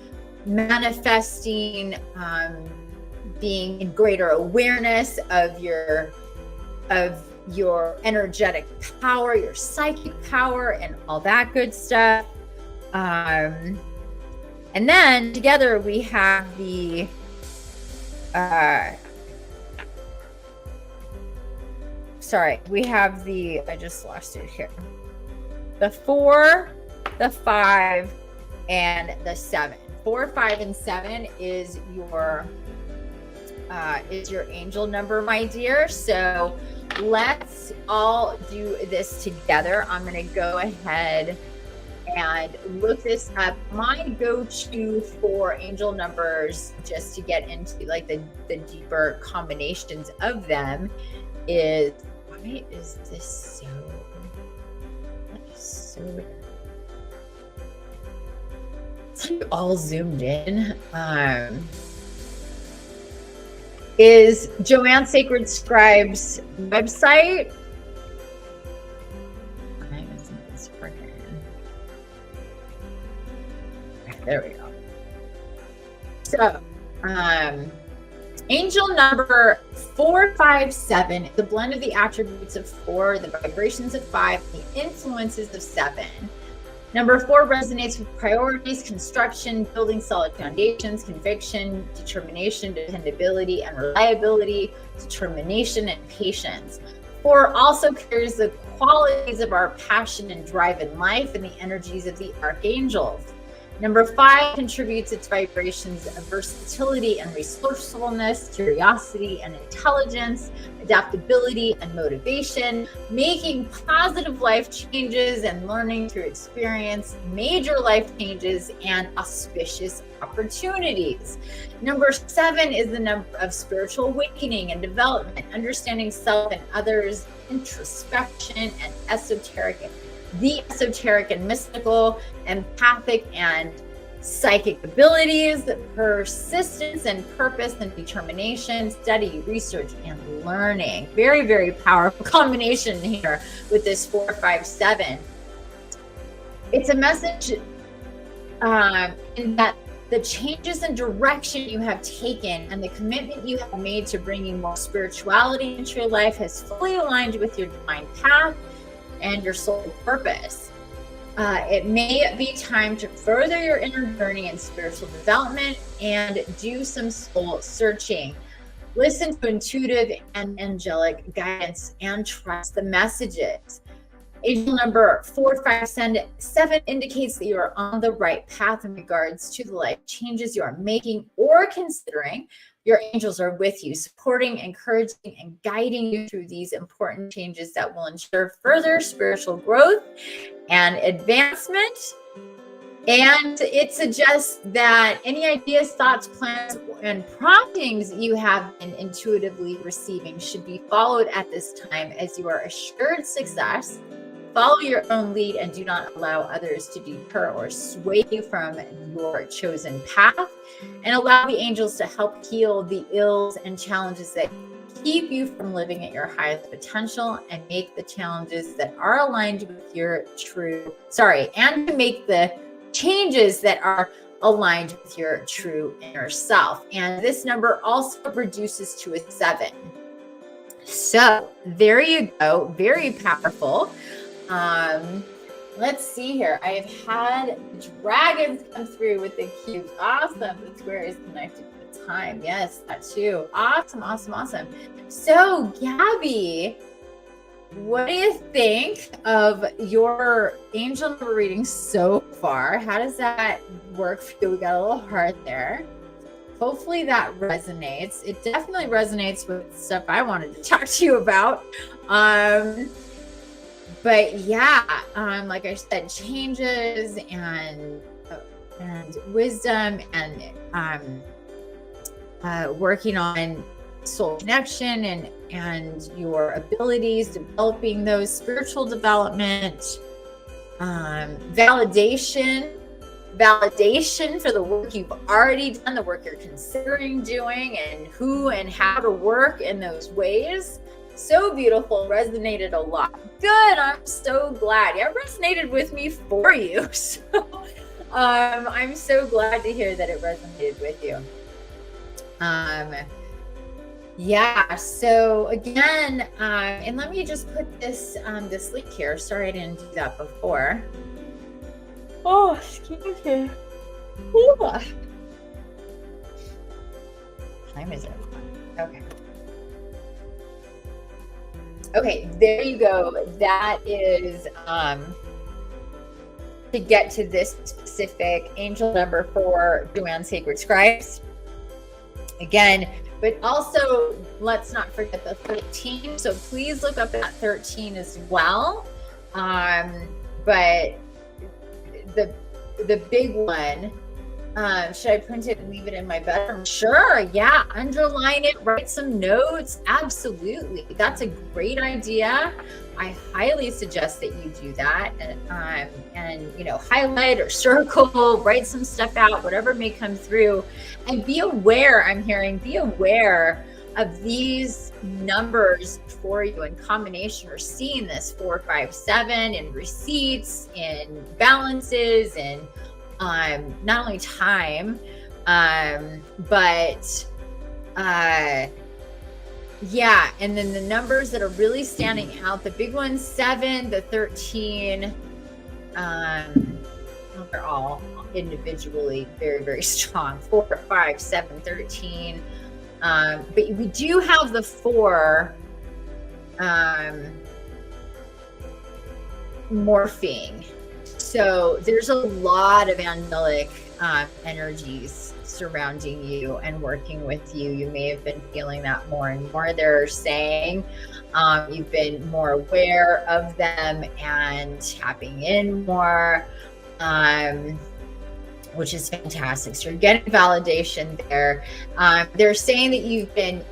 manifesting, being in greater awareness of your energetic power, your psychic power, and all that good stuff. And then together we have the I just lost it here. The 4, the 5, and the 7. 4, 5, and 7 is your angel number, my dear. So let's all do this together. I'm going to go ahead and look this up. My go-to for angel numbers, just to get into like the deeper combinations of them, is, why is this so it's like all zoomed in? Is Joanne Sacred Scribe's website. Why isn't this freaking? There we go. So, Angel number 457 is a blend of the attributes of 4, the vibrations of 5, and the influences of 7. Number 4 resonates with priorities, construction, building solid foundations, conviction, determination, dependability, and reliability, determination, and patience. 4 also carries the qualities of our passion and drive in life and the energies of the archangels. Number 5 contributes its vibrations of versatility and resourcefulness, curiosity and intelligence, adaptability and motivation, making positive life changes and learning through experience, major life changes, and auspicious opportunities. Number 7 is the number of spiritual awakening and development, understanding self and others, introspection, and the esoteric and mystical, empathic and psychic abilities, persistence and purpose and determination, study, research, and learning. Very, very powerful combination here with this 457. It's a message in that the changes in direction you have taken and the commitment you have made to bringing more spirituality into your life has fully aligned with your divine path and your soul purpose. It may be time to further your inner journey and spiritual development and do some soul searching. Listen to intuitive and angelic guidance and trust the messages. Angel number 457 indicates that you are on the right path in regards to the life changes you are making or considering. Your angels are with you, supporting, encouraging, and guiding you through these important changes that will ensure further spiritual growth and advancement. And it suggests that any ideas, thoughts, plans, and promptings you have been intuitively receiving should be followed at this time, as you are assured success. Follow your own lead and do not allow others to deter or sway you from your chosen path. And allow the angels to help heal the ills and challenges that keep you from living at your highest potential, and make the challenges that are aligned with your and to make the changes that are aligned with your true inner self. And this number also reduces to a 7. So there you go. Very powerful. Let's see here. I have had dragons come through with the cubes. Awesome. The square is connected to time. Yes, that too. Awesome, awesome, awesome. So, Gabby, what do you think of your angel number reading so far? How does that work for you? We got a little heart there. Hopefully that resonates. It definitely resonates with stuff I wanted to talk to you about. But yeah, like I said, changes and wisdom and working on soul connection and your abilities, developing those, spiritual development, validation for the work you've already done, the work you're considering doing, and who and how to work in those ways. So beautiful. Resonated a lot. Good. I'm so glad. Yeah, it resonated with me for you. So I'm so glad to hear that it resonated with you. Yeah. So again, and let me just put this this link here. Sorry, I didn't do that before. Oh, excuse me. What time is it? Okay. Okay, there you go. That is to get to this specific angel number 4, Joanne Sacred Scribes. Again, but also let's not forget the 13. So please look up that 13 as well. But the big one, should I print it and leave it in my bedroom? Sure. Yeah. Underline it, write some notes. Absolutely. That's a great idea. I highly suggest that you do that. And you know, highlight or circle, write some stuff out, whatever may come through. And be aware, I'm hearing, be aware of these numbers for you in combination, or seeing this 4, 5, 7 in receipts, in balances, and not only time, but Yeah, and then the numbers that are really standing out, the big ones, 7, the 13, they're all individually very, very strong. 4, 5, 7, 13. But we do have the 4 morphing. So there's a lot of angelic energies surrounding you and working with you. You may have been feeling that more and more. They're saying you've been more aware of them and tapping in more, which is fantastic. So you're getting validation there. They're saying that you've been,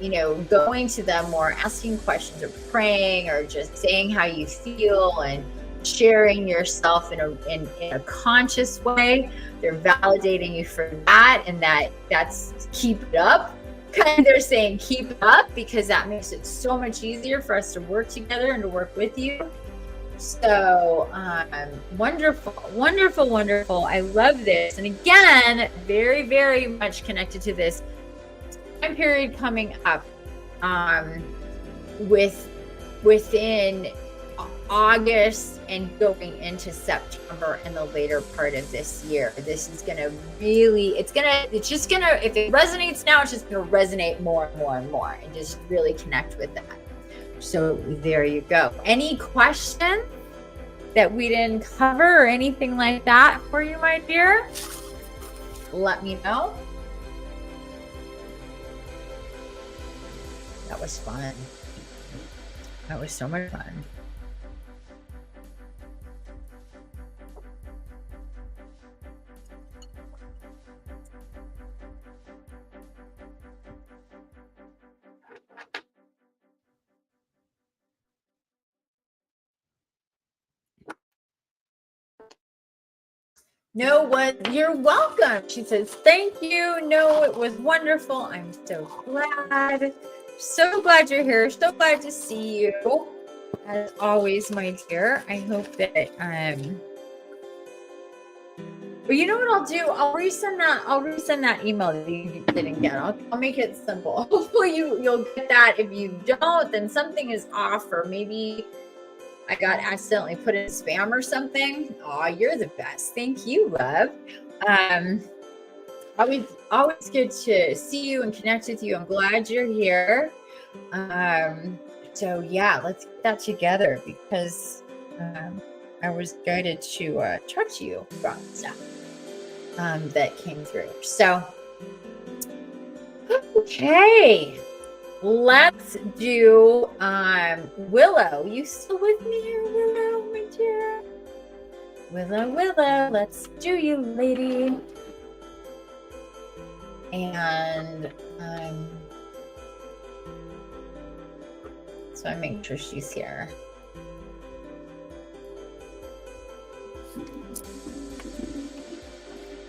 going to them more, asking questions or praying or just saying how you feel and sharing yourself in a conscious way. They're validating you for that, and that's keep it up. Kind of, they're saying keep it up, because that makes it so much easier for us to work together and to work with you. So wonderful, wonderful, wonderful. I love this. And again, very, very much connected to this time period coming up within August and going into September and the later part of this year. This is going to really, if it resonates now, it's just going to resonate more and more and more, and just really connect with that. So there you go. Any questions that we didn't cover or anything like that for you, my dear? Let me know. That was fun. That was so much fun. No, you're welcome. She says, thank you. No, it was wonderful. I'm so glad. So glad you're here. So glad to see you. As always, my dear. I hope that but you know what I'll do? I'll resend that email that you didn't get. I'll make it simple. Hopefully you'll get that. If you don't, then something is off, or maybe I got accidentally put in spam or something. Oh, you're the best. Thank you, love. Always good to see you and connect with you. I'm glad you're here. So yeah, let's get that together, because I was guided to talk to you about stuff that came through. So, okay. Let's do Willow. You still with me here, Willow, my dear? Willow, let's do you, lady. And so I make sure she's here.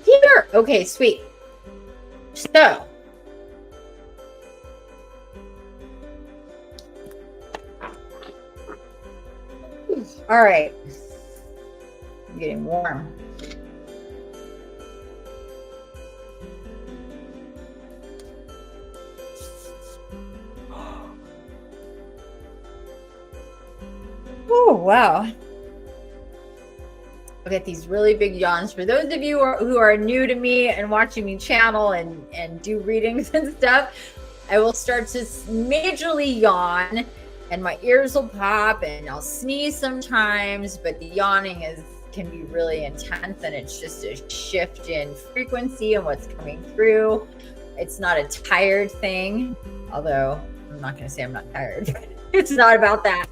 Here. Okay, sweet. So all right, I'm getting warm. Oh, wow. I'll get these really big yawns. For those of you who are new to me and watching me channel and do readings and stuff, I will start to majorly yawn, and my ears will pop, and I'll sneeze sometimes, but the yawning can be really intense, and it's just a shift in frequency and what's coming through. It's not a tired thing, although I'm not going to say I'm not tired. It's not about that.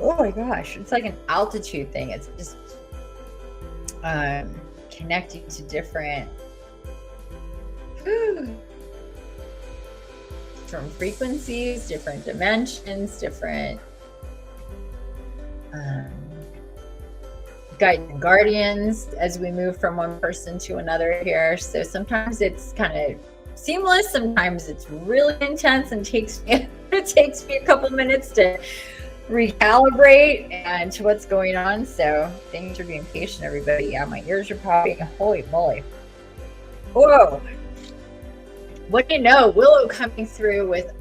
Oh my gosh, it's like an altitude thing. It's just connecting to different frequencies, different dimensions, different guardians as we move from one person to another here. So sometimes it's kind of seamless, sometimes it's really intense and it takes me a couple minutes to recalibrate and to what's going on. So thanks for being patient, everybody. Yeah, my ears are popping. Holy moly. Whoa. What do you know? Willow coming through with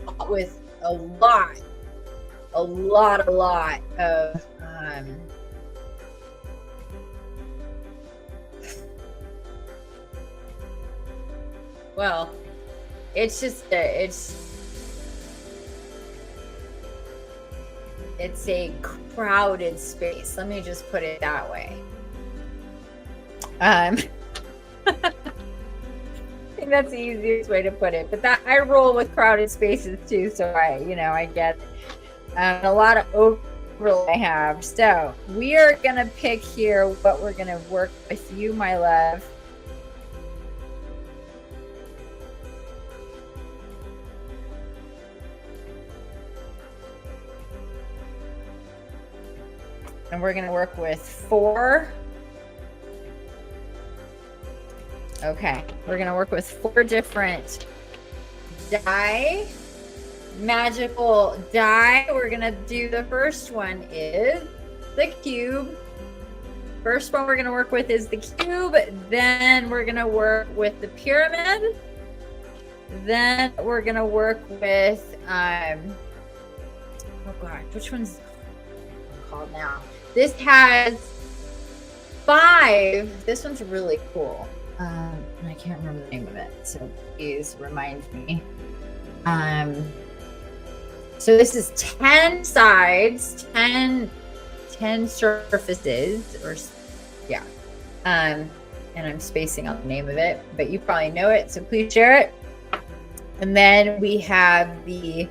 a lot of well, it's just it's a crowded space. Let me just put it that way. I think that's the easiest way to put it. But that I roll with crowded spaces too, so I get a lot of overlay I have. So we are gonna pick here what we're gonna work with you, my love. And we're going to work with 4. Okay. We're going to work with 4 different die, magical die. We're going to do the first one is the cube. First one we're going to work with is the cube. Then we're going to work with the pyramid. Then we're going to work with, oh God, which one's called now? This has 5. This one's really cool. And I can't remember the name of it, so please remind me. So this is 10 sides, 10 surfaces, or yeah. And I'm spacing out the name of it, but you probably know it, so please share it. And then we have the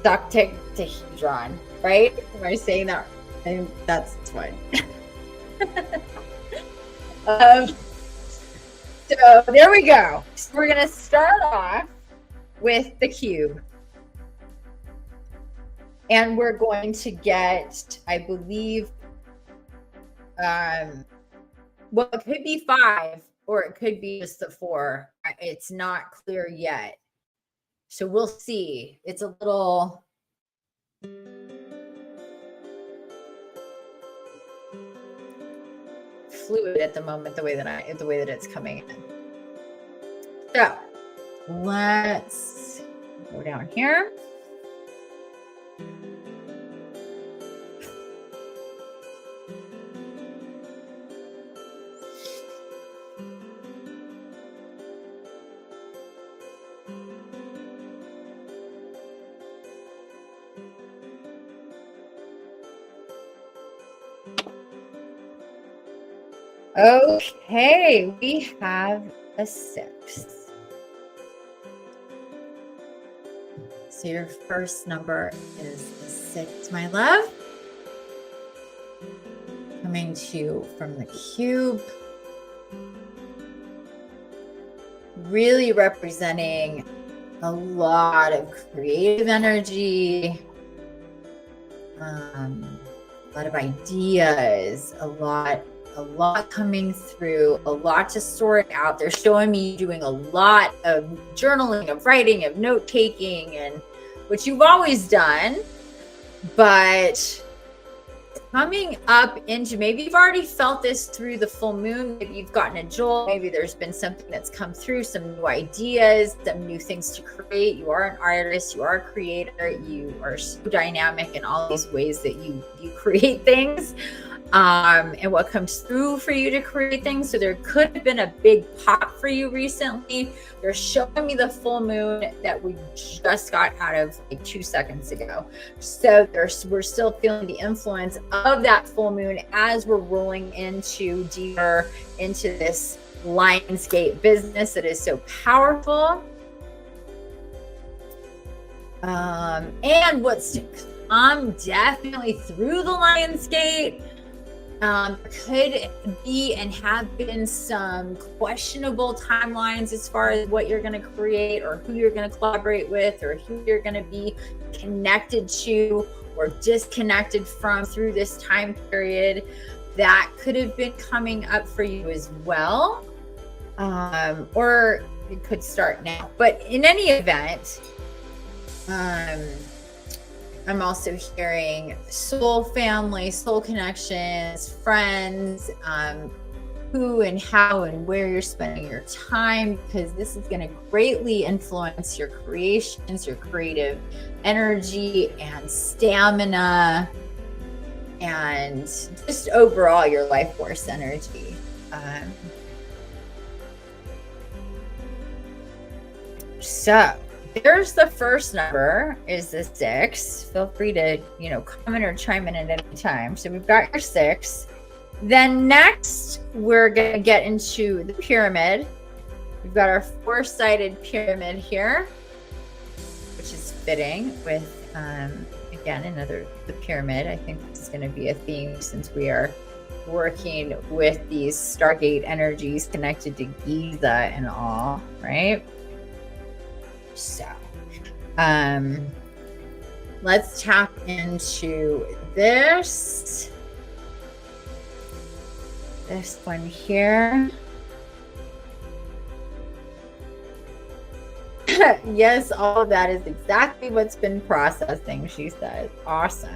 dodecahedron, right? Am I saying that? I think that's fine. So there we go. So we're gonna start off with the cube, and we're going to get, I believe, well, it could be 5 or it could be just the 4. It's not clear yet. So we'll see. It's a little fluid at the moment, the way that it's coming in. So let's go down here. Okay, we have a 6. So your first number is the 6, my love. Coming to you from the cube. Really representing a lot of creative energy, a lot of ideas, a lot coming through, a lot to sort out. They're showing me doing a lot of journaling, of writing, of note taking, and which you've always done, but coming up into, maybe you've already felt this through the full moon, maybe you've gotten a jolt, maybe there's been something that's come through, some new ideas, some new things to create. You are an artist, you are a creator, you are so dynamic in all these ways that you create things. And what comes through for you to create things. So there could have been a big pop for you recently. They're showing me the full moon that we just got out of like 2 seconds ago. So we're still feeling the influence of that full moon as we're rolling into deeper into this Lionsgate business that is so powerful. And what's to come definitely through the Lionsgate. Could be and have been some questionable timelines as far as what you're going to create or who you're going to collaborate with or who you're going to be connected to or disconnected from through this time period. That could have been coming up for you as well. Or it could start now. But in any event, I'm also hearing soul family, soul connections, friends, who and how and where you're spending your time, because this is going to greatly influence your creations, your creative energy and stamina, and just overall your life force energy. So there's the first number is the 6. Feel free to, comment or chime in at any time. So we've got your 6. Then next, we're going to get into the pyramid. We've got our 4-sided pyramid here, which is fitting with, again, the pyramid. I think this is going to be a theme since we are working with these Stargate energies connected to Giza and all, right? So, let's tap into this one here. Yes, all of that is exactly what's been processing, she says. Awesome.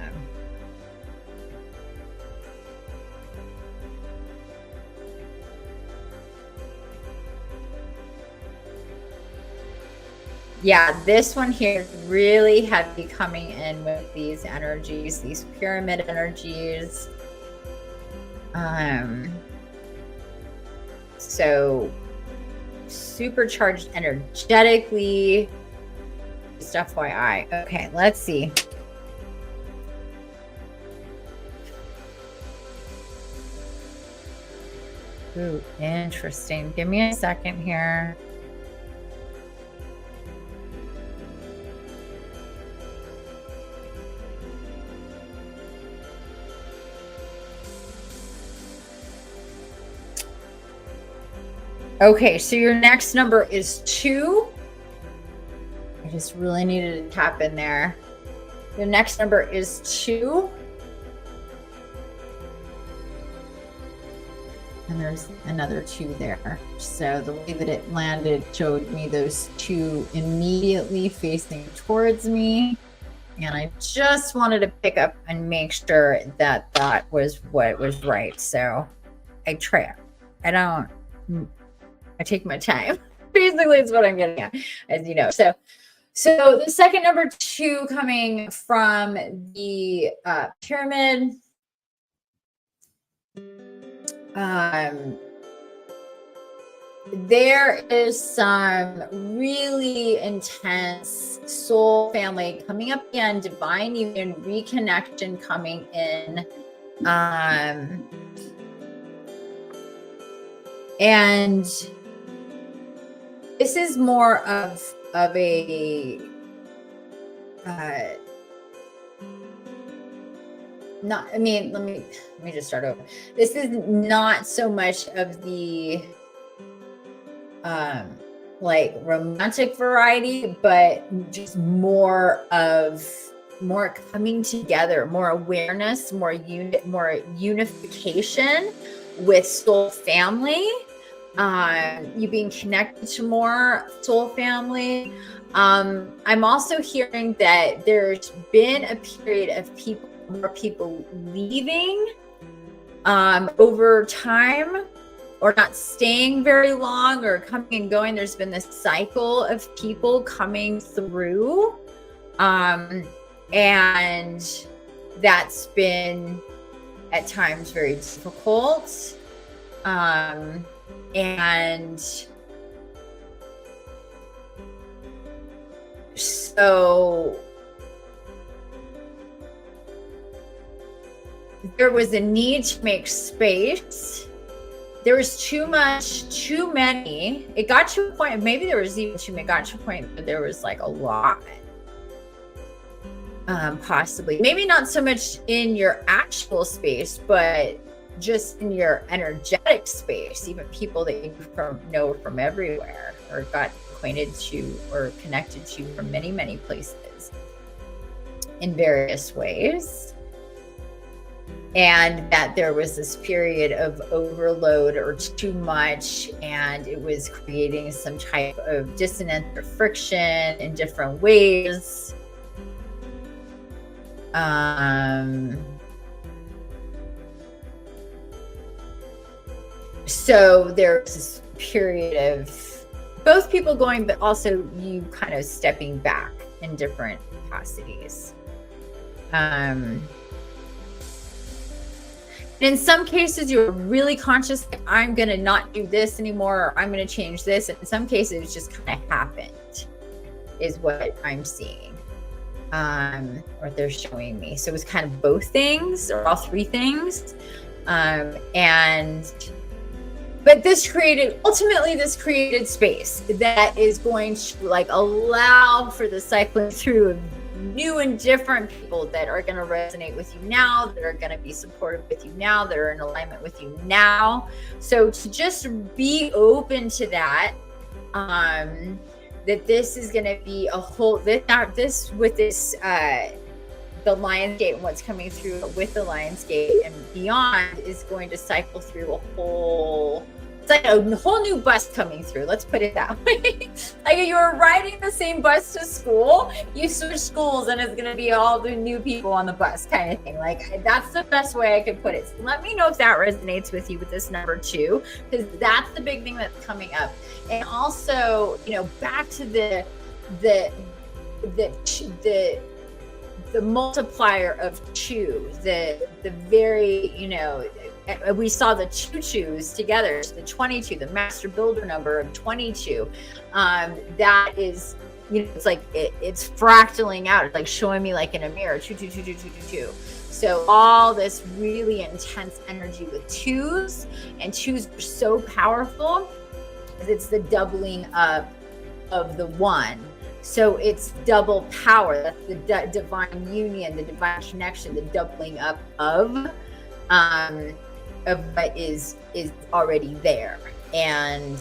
Yeah, this one here is really heavy coming in with these energies, these pyramid energies. So supercharged energetically. Just FYI. Okay, let's see. Ooh, interesting. Give me a second here. Okay, so your next number is 2. I just really needed to tap in there. Your next number is 2. And there's another 2 there. So the way that it landed showed me those 2 immediately facing towards me. And I just wanted to pick up and make sure that that was what was right. So I try. I take my time. Basically, it's what I'm getting at, as you know. So the second number 2 coming from the pyramid. There is some really intense soul family coming up again, divine union, reconnection coming in. And this is more of a let me just start over. This is not so much of the like romantic variety, but just more coming together, more awareness, more unification with soul family. You being connected to more soul family. I'm also hearing that there's been a period of more people leaving over time, or not staying very long, or coming and going. There's been this cycle of people coming through, and that's been at times very difficult. And so there was a need to make space. There was too many. It got to a point, maybe there was even too many, got to a point that there was like a lot. Possibly. Maybe not so much in your actual space, but just in your energetic space, even people that you know from everywhere, or got acquainted to or connected to from many, many places in various ways. And that there was this period of overload or too much, and it was creating some type of dissonance or friction in different ways. So there's this period of both people going, but also you kind of stepping back in different capacities. In some cases, you're really conscious, like, I'm going to not do this anymore, or I'm going to change this. And in some cases, it just kind of happened, is what I'm seeing, or they're showing me. So it was kind of both things, or all three things. But ultimately this created space that is going to like allow for the cycling through of new and different people that are going to resonate with you now, that are going to be supportive with you now, that are in alignment with you now. So to just be open to that, that this is going to be a whole, the Lionsgate and what's coming through with the Lionsgate and beyond is going to cycle through it's like a whole new bus coming through. Let's put it that way. Like you're riding the same bus to school, you switch schools and it's going to be all the new people on the bus kind of thing. Like that's the best way I could put it. So let me know if that resonates with you with this number 2, because that's the big thing that's coming up. And also, back to the multiplier of 2, the very, we saw the 2 2s together, so the 22, the master builder number of 22. That is, it's like it's fractaling out. It's like showing me like in a mirror, 2 2 2 2 2 2 2. So all this really intense energy with 2s, and 2s are so powerful. It's the doubling up of the 1. So it's double power. That's the divine union, the divine connection, the doubling up of what is already there. And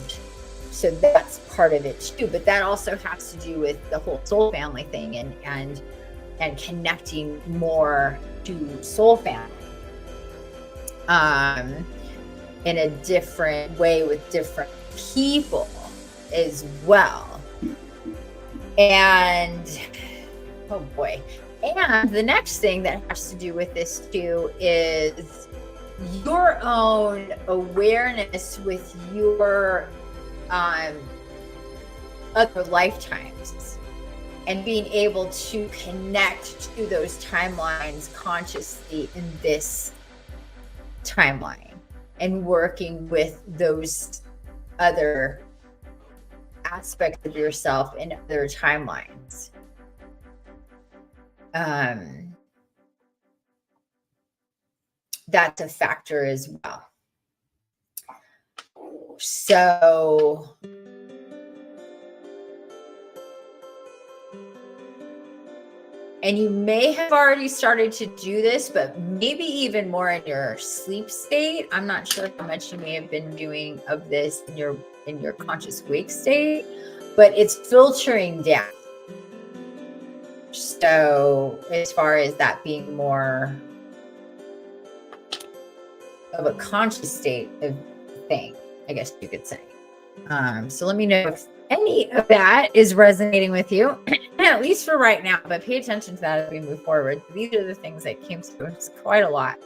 so that's part of it too. But that also has to do with the whole soul family thing and connecting more to soul family in a different way with different people as well. And oh boy. And the next thing that has to do with this too is your own awareness with your other lifetimes and being able to connect to those timelines consciously in this timeline and working with those other aspects of yourself in other timelines. That's a factor as well. So and you may have already started to do this, but maybe even more in your sleep state. I'm not sure how much you may have been doing of this in your conscious wake state, but it's filtering down. So as far as that being more of a conscious state of thing, I guess you could say. So let me know if any of that is resonating with you, at least for right now, but pay attention to that as we move forward. These are the things that came through. It's quite a lot.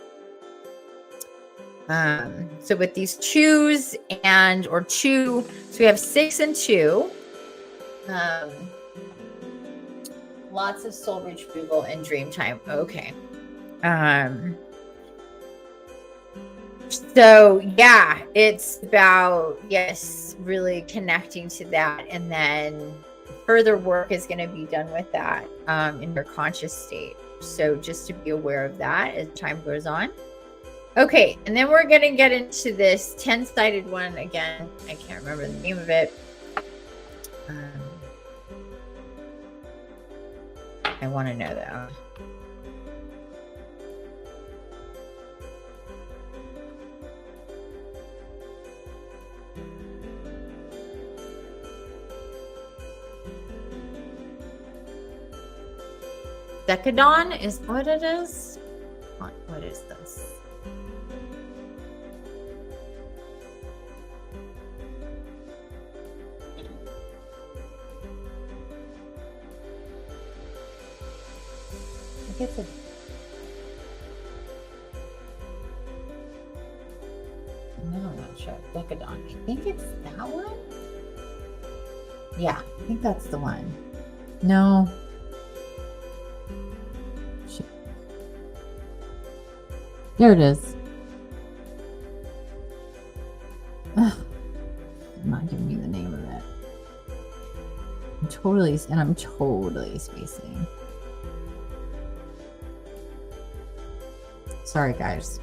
So with these 2s or 2, so we have 6 and 2. Lots of soul retrieval and dream time. Okay. So yeah, it's about, yes, really connecting to that. And then further work is going to be done with that in your conscious state. So just to be aware of that as time goes on. Okay, and then we're going to get into this 10-sided one again. I can't remember the name of it. I want to know though. Decadon is what it is? What is this? I guess it's Decadon. I think it's that one. Yeah, I think that's the one. No. Shit. There it is. Ugh. I'm not giving me the name of it. I'm totally spacing. Sorry, guys.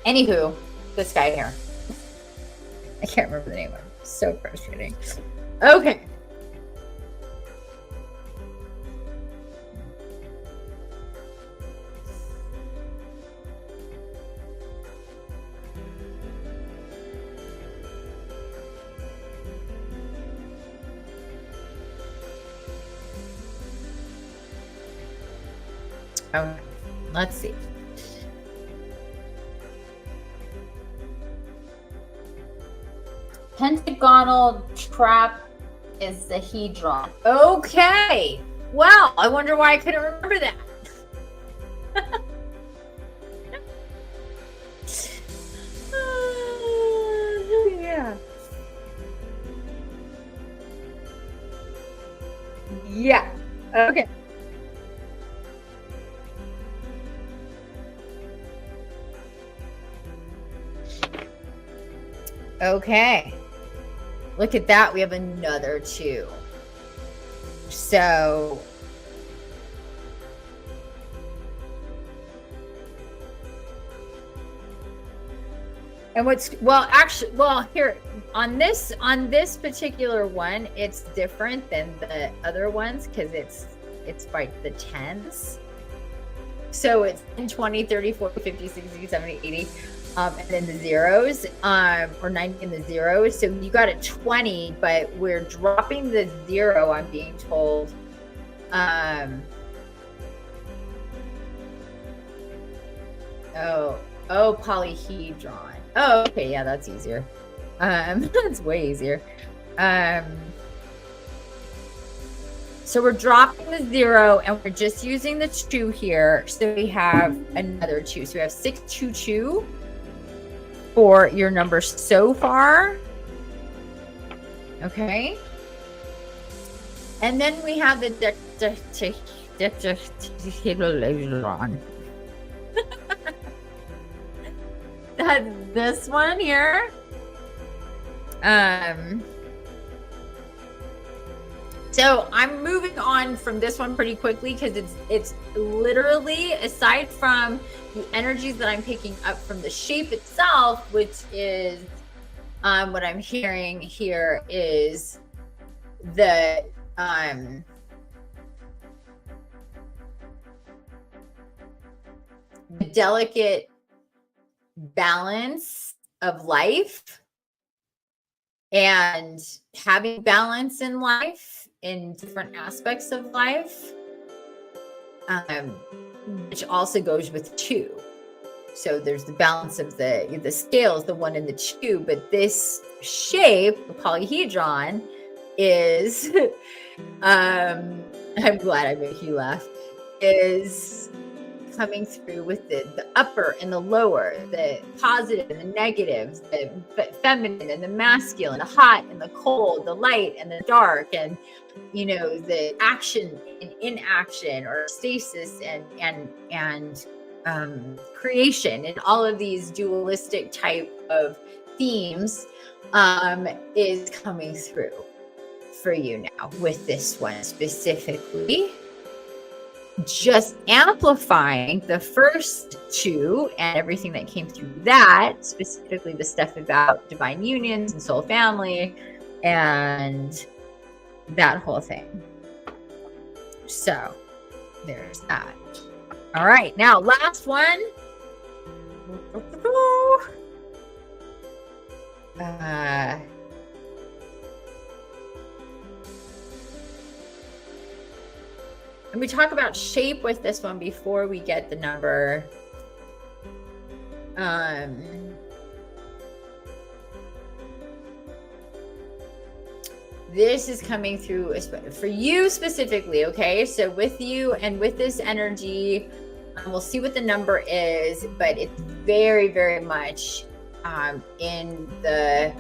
Anywho, this guy here. I can't remember the name of him. So frustrating. Okay. Okay. Let's see. Pentagonal trap is the hedron. Okay. Well, I wonder why I couldn't remember that. Yeah. Yeah. Okay. Okay. Look at that. We have another 2. So and what's here on this particular one, it's different than the other ones because it's by the tens. So it's 10, 20, 30, 40, 50, 60, 70, 80. And then the zeros, or 90 in the zeros. So you got a 20, but we're dropping the 0, I'm being told. Polyhedron. Oh, okay, yeah, that's easier. That's way easier. So we're dropping the 0 and we're just using the 2 here. So we have another 2. So we have 622. For your numbers so far. Okay. And then we have the this one here. So I'm moving on from this one pretty quickly because it's literally, aside from the energies that I'm picking up from the shape itself, which is what I'm hearing here is the delicate balance of life and having balance in life in different aspects of life, which also goes with 2. So there's the balance of the scales, the 1 and the 2, but this shape, the polyhedron, is I'm glad I make you laugh, is coming through with the upper and the lower, the positive and the negatives, the feminine and the masculine, the hot and the cold, the light and the dark, and the action and inaction, or stasis and creation, and all of these dualistic type of themes is coming through for you now with this one specifically. Just amplifying the first 2 and everything that came through that, specifically the stuff about divine unions and soul family and that whole thing. So there's that. All right, now last one. And we talk about shape with this one before we get the number. This is coming through for you specifically, okay? So with you and with this energy, we'll see what the number is, but it's very, very much in the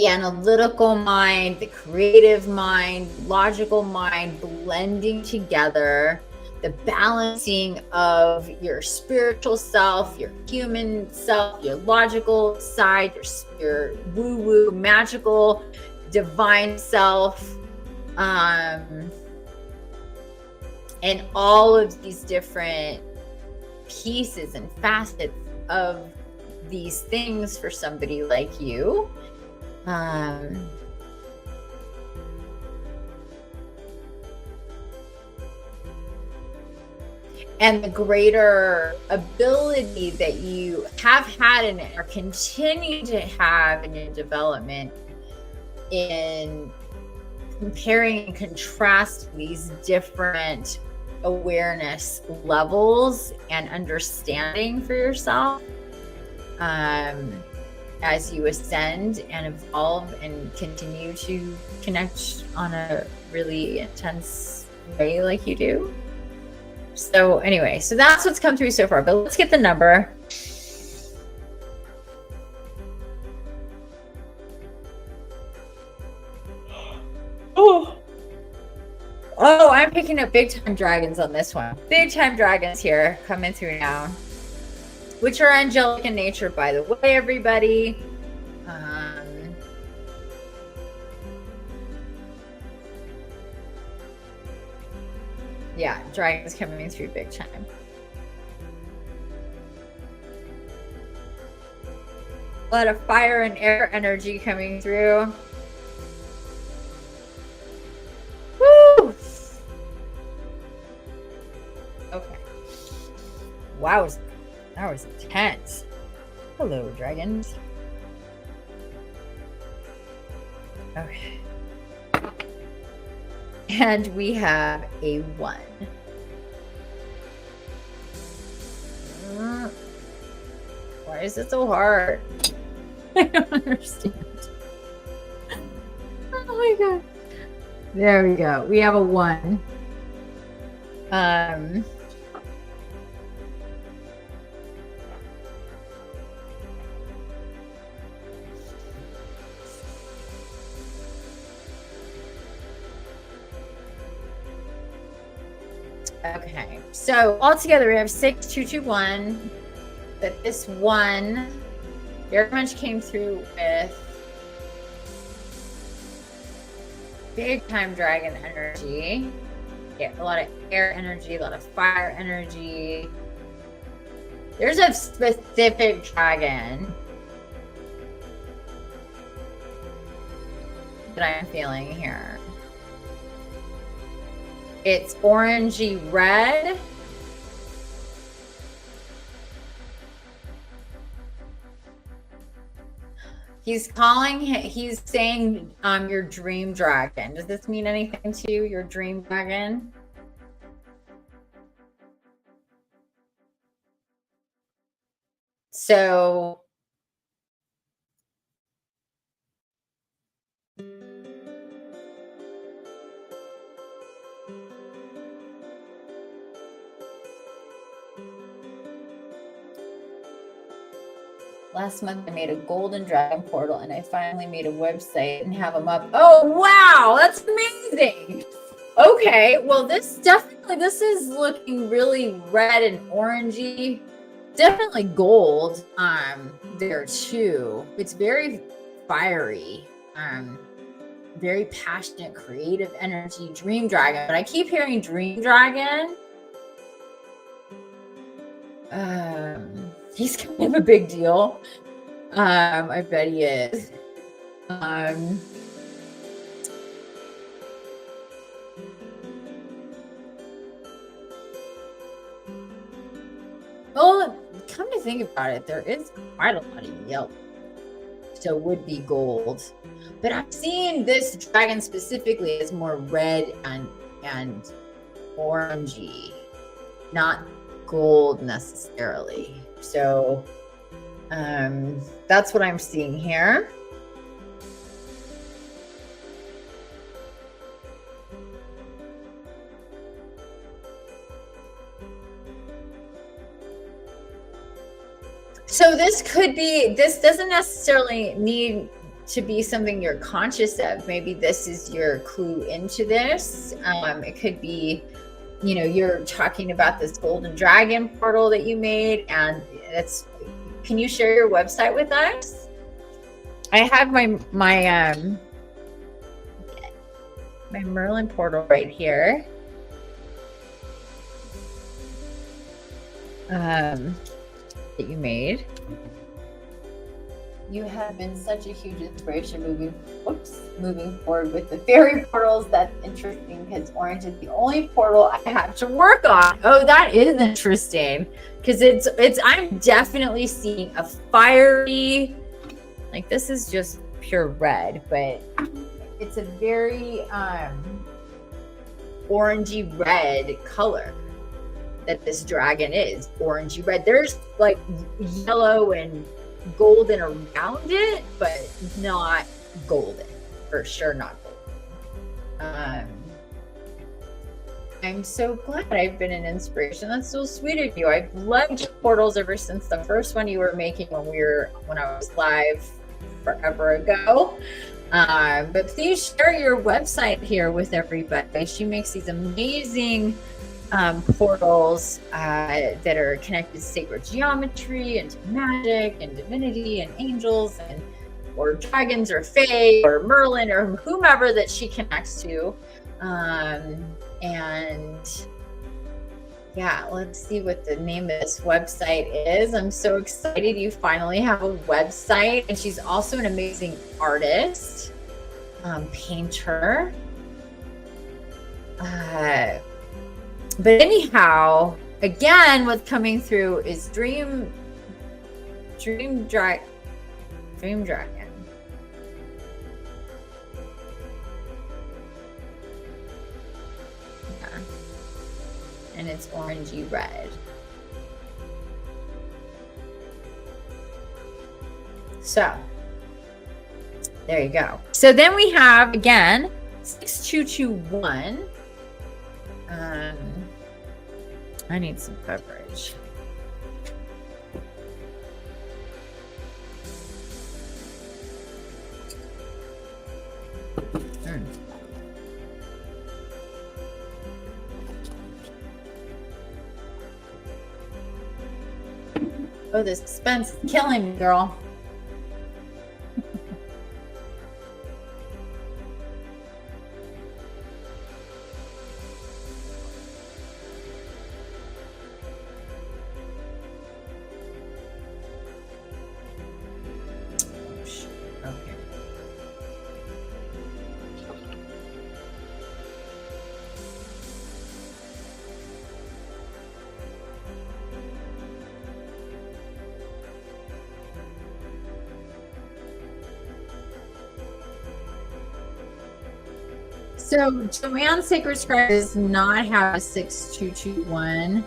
analytical mind, the creative mind, logical mind blending together, the balancing of your spiritual self, your human self, your logical side, your woo-woo, magical, divine self, and all of these different pieces and facets of these things for somebody like you. And the greater ability that you have had and are continuing to have in your development in comparing and contrasting these different awareness levels and understanding for yourself as you ascend and evolve and continue to connect on a really intense way like you do. So anyway, so that's what's come through so far, but let's get the number. Oh, I'm picking up big time dragons on this one. Big time dragons here coming through now, which are angelic in nature, by the way, everybody. Yeah, dragons coming through big time. A lot of fire and air energy coming through. Woo! Okay. Wow, that was intense. Hello, dragons. Okay. And we have a 1. Why is it so hard? I don't understand. Oh my god. There we go. We have a 1. Okay, so altogether we have 6221. But this 1 very much came through with big time dragon energy. Yeah, a lot of air energy, a lot of fire energy. There's a specific dragon that I'm feeling here. It's orangey red. He's saying your dream dragon. Does this mean anything to you, your dream dragon? So last month I made a golden dragon portal and I finally made a website and have them up. Oh, wow. That's amazing. Okay. Well, this is looking really red and orangey. Definitely gold there too. It's very fiery, very passionate, creative energy, dream dragon. But I keep hearing dream dragon. He's kind of a big deal. I bet he is. Well, come to think about it, there is quite a lot of yellow. So would be gold. But I'm seeing this dragon specifically as more red and orangey, not gold necessarily. So that's what I'm seeing here. So this doesn't necessarily need to be something you're conscious of. Maybe this is your clue into this. It could be, you're talking about this golden dragon portal that you made, and can you share your website with us? I have my Merlin portal right here. That you made. You have been such a huge inspiration moving forward with the fairy portals. That's interesting because orange is the only portal I have to work on. Oh, that is interesting because I'm definitely seeing a fiery, like this is just pure red, but it's a very orangey red color that this dragon is. Orangey red. There's like yellow and golden around it, but not golden. For sure not golden. I'm so glad I've been an inspiration. That's so sweet of you. I've loved your portals ever since the first one you were making when I was live forever ago. But please share your website here with everybody. She makes these amazing portals that are connected to sacred geometry and to magic and divinity and angels or dragons or fae or Merlin or whomever that she connects to. And yeah, let's see what the name of this website is. I'm so excited you finally have a website. And she's also an amazing artist, painter. But anyhow, again, what's coming through is Dream Dragon. Yeah. And it's orangey red. So there you go. So then we have again 6221. I need some coverage. Oh, the suspense is killing me, girl. So Joanne's Sacred Scribe does not have a 6221.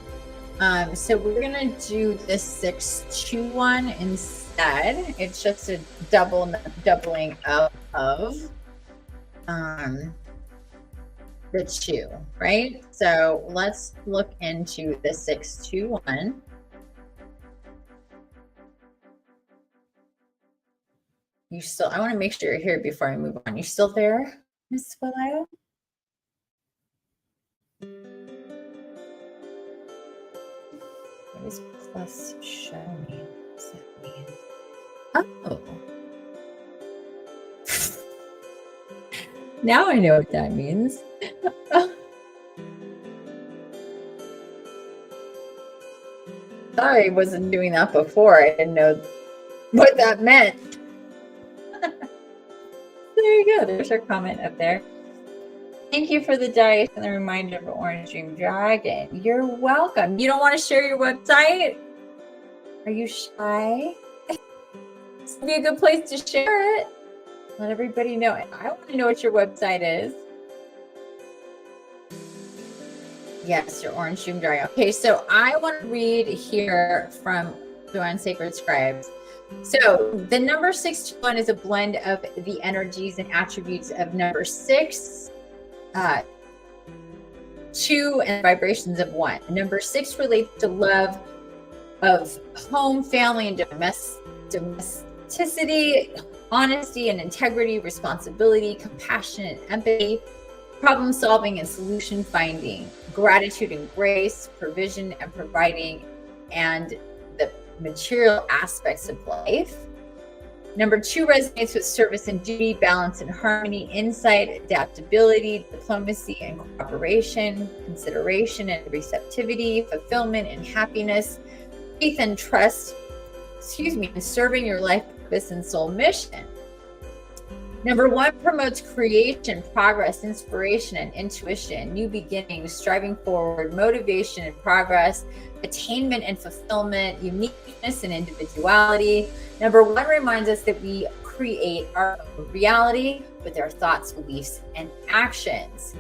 So we're gonna do this 621 instead. It's just a doubling up of the 2, right? So let's look into the 621. I want to make sure you're here before I move on. You still there, Miss Willow? What is plus show me? What does that mean? Oh. Now I know what that means. Sorry, I wasn't doing that before. I didn't know what that meant. There you go. There's our comment up there. Thank you for the dice and the reminder of Orange Dream Dragon. You're welcome. You don't want to share your website? Are you shy? This would be a good place to share it. Let everybody know. I want to know what your website is. Yes, your Orange Dream Dragon. Okay, so I want to read here from Joanne Sacred Scribes. So the number 621 is a blend of the energies and attributes of number 6, 2, and vibrations of 1. Number 6 relates to love, of home, family, and domesticity, honesty and integrity, responsibility, compassion and empathy, problem solving and solution finding, gratitude and grace, provision and providing, and the material aspects of life. Number 2 resonates with service and duty, balance and harmony, insight, adaptability, diplomacy and cooperation, consideration and receptivity, fulfillment and happiness, faith and trust, and serving your life purpose and soul mission. Number 1 promotes creation, progress, inspiration, and intuition, new beginnings, striving forward, motivation and progress, attainment and fulfillment, uniqueness and individuality. Number 1 reminds us that we create our own reality with our thoughts, beliefs, and actions.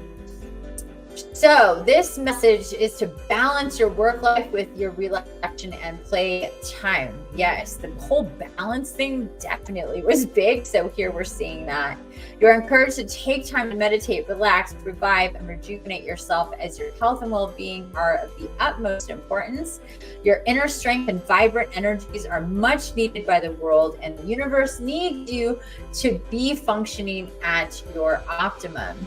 So this message is to balance your work life with your relaxation and play time. Yes, the whole balance thing definitely was big. So here we're seeing that. You're encouraged to take time to meditate, relax, revive, and rejuvenate yourself as your health and well-being are of the utmost importance. Your inner strength and vibrant energies are much needed by the world, and the universe needs you to be functioning at your optimum.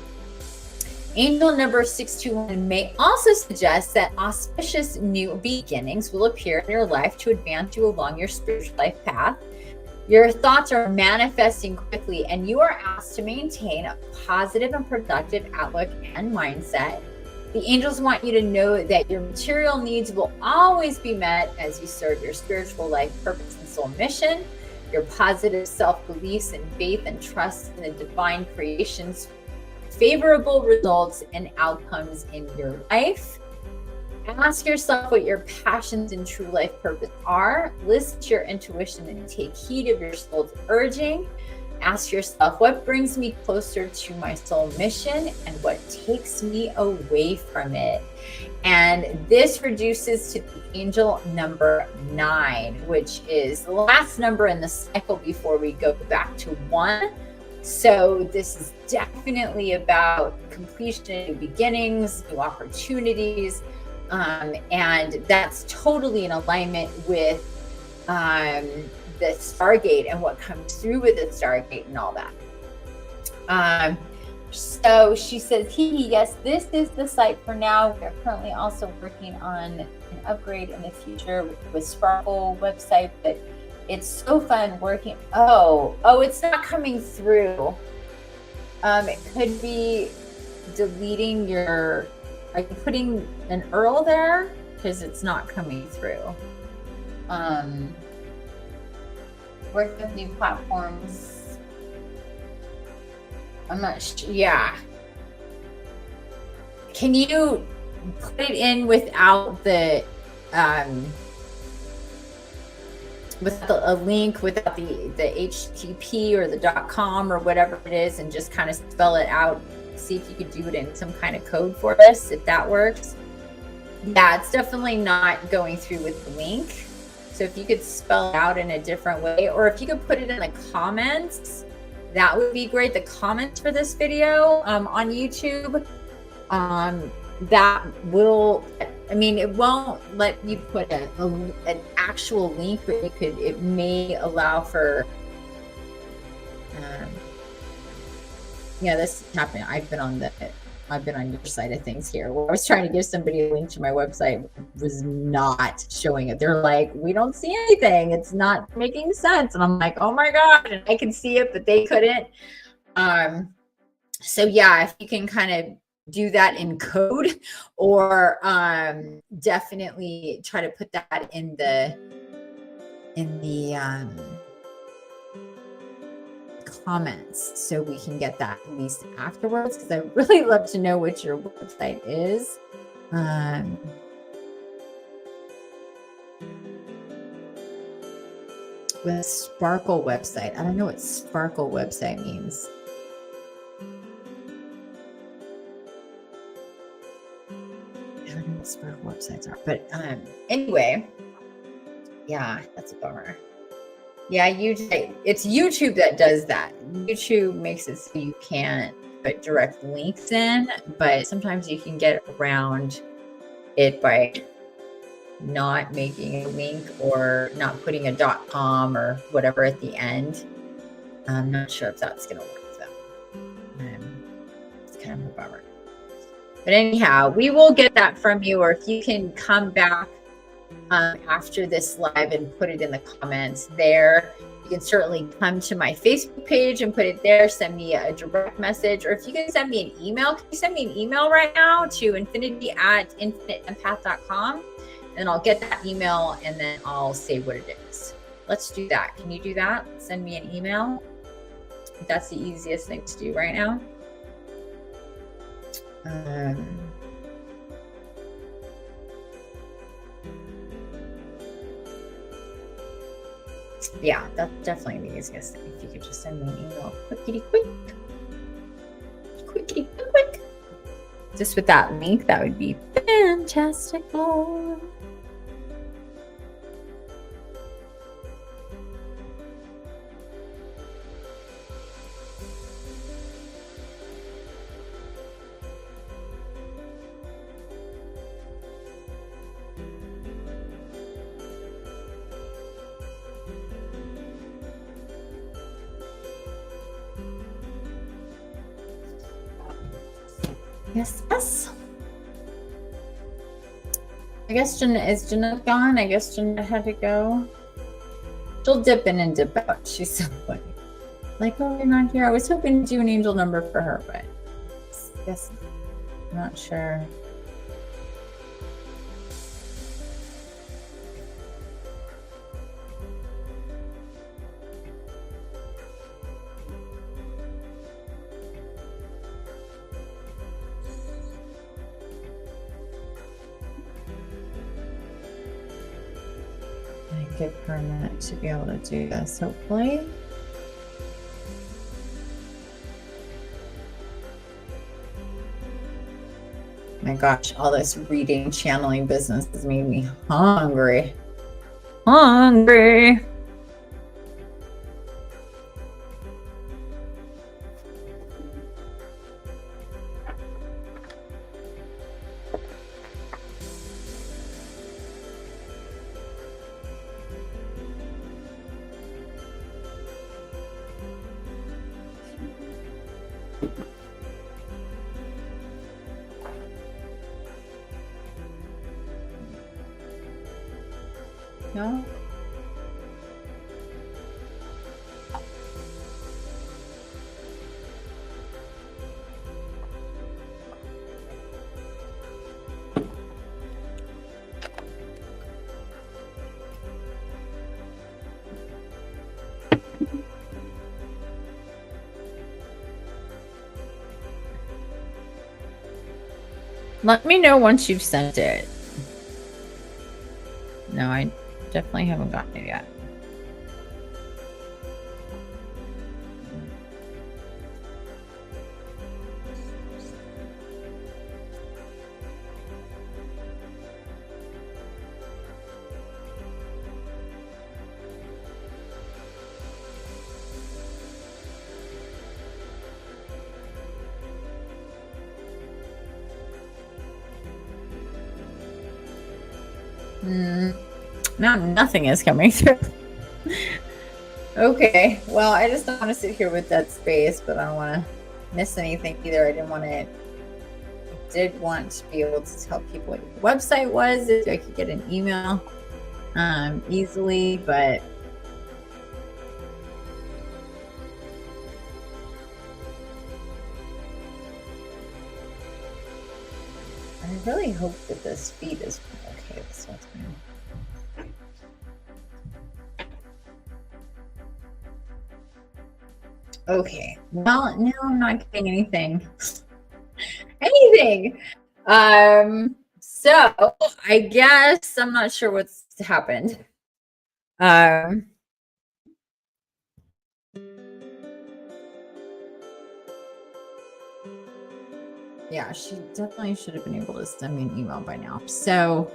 Angel number 621 may also suggest that auspicious new beginnings will appear in your life to advance you along your spiritual life path. Your thoughts are manifesting quickly, and you are asked to maintain a positive and productive outlook and mindset. The angels want you to know that your material needs will always be met as you serve your spiritual life purpose and soul mission. Your positive self-beliefs and faith and trust in the divine creations favorable results and outcomes in your life. Ask yourself what your passions and true life purpose are. Listen to your intuition and take heed of your soul's urging. Ask yourself, what brings me closer to my soul mission and what takes me away from it? And this reduces to the angel number 9, which is the last number in the cycle before we go back to 1. So this is definitely about completion, new beginnings, new opportunities, and that's totally in alignment with the Stargate and what comes through with the Stargate and all that. So she says, yes, this is the site for now. We're currently also working on an upgrade in the future with Sparkle website, but it's so fun working. Oh, it's not coming through. It could be deleting your, are you putting an URL there? Because it's not coming through. Work with new platforms. I'm not sure. Yeah. Can you put it in without the, without a link, without the HTTP or the .com or whatever it is, and just kind of spell it out? See if you could do it in some kind of code for us, if that works. Yeah, it's definitely not going through with the link. So if you could spell it out in a different way, or if you could put it in the comments, that would be great. The comments for this video on YouTube, that will, I mean, it won't let you put an actual link, but it may allow for, yeah, this happened. I've been on your side of things here. Where I was trying to give somebody a link to my website, was not showing it. They're like, we don't see anything. It's not making sense. And I'm like, oh my God. And I can see it, but they couldn't. So yeah, if you can kind of do that in code, or definitely try to put that in the comments so we can get that at least afterwards, because I really love to know what your website is. With Sparkle website, I don't know what Sparkle website means. I don't know what Sparkle websites are, but anyway, yeah, that's a bummer. Yeah, it's YouTube that does that. YouTube makes it so you can't put direct links in, but sometimes you can get around it by not making a link or not putting a .com or whatever at the end. I'm not sure if that's going to work though. It's kind of a bummer. But anyhow, we will get that from you, or if you can come back after this live and put it in the comments there. You can certainly come to my Facebook page and put it there. Send me a direct message, or if you can send me an email, can you send me an email right now to infinity@infiniteempath.com, and I'll get that email and then I'll say what it is. Let's do that. Can you do that? Send me an email. That's the easiest thing to do right now. Yeah, that's definitely the easiest thing. If you could just send me an email quickity quick. Just with that link, that would be fantastic. Yes. I guess is Jenna gone? I guess Jenna had to go. She'll dip in and dip out. She's so funny. Like, oh, you're not here. I was hoping to do an angel number for her, but I guess I'm not sure. Give her a minute to be able to do this, hopefully. My gosh, all this reading, channeling business has made me hungry. No? Let me know once you've sent it. No, I definitely haven't gotten it yet. Now nothing is coming through. Okay, well, I just don't want to sit here with that space, but I don't want to miss anything either. I did want to be able to tell people what the website was, if I could get an email easily, but I really hope that this feed is okay. This one's fine. Okay, well, now I'm not getting anything. So I guess I'm not sure what's happened. Yeah, she definitely should have been able to send me an email by now. So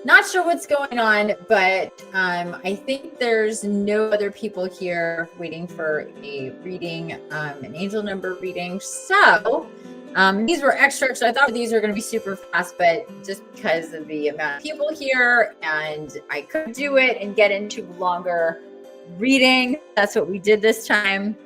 not sure what's going on, but I think there's no other people here waiting for a reading, an angel number reading. So These were extra, so I thought these were going to be super fast, but just because of the amount of people here and I could do it and get into longer reading, that's what we did this time.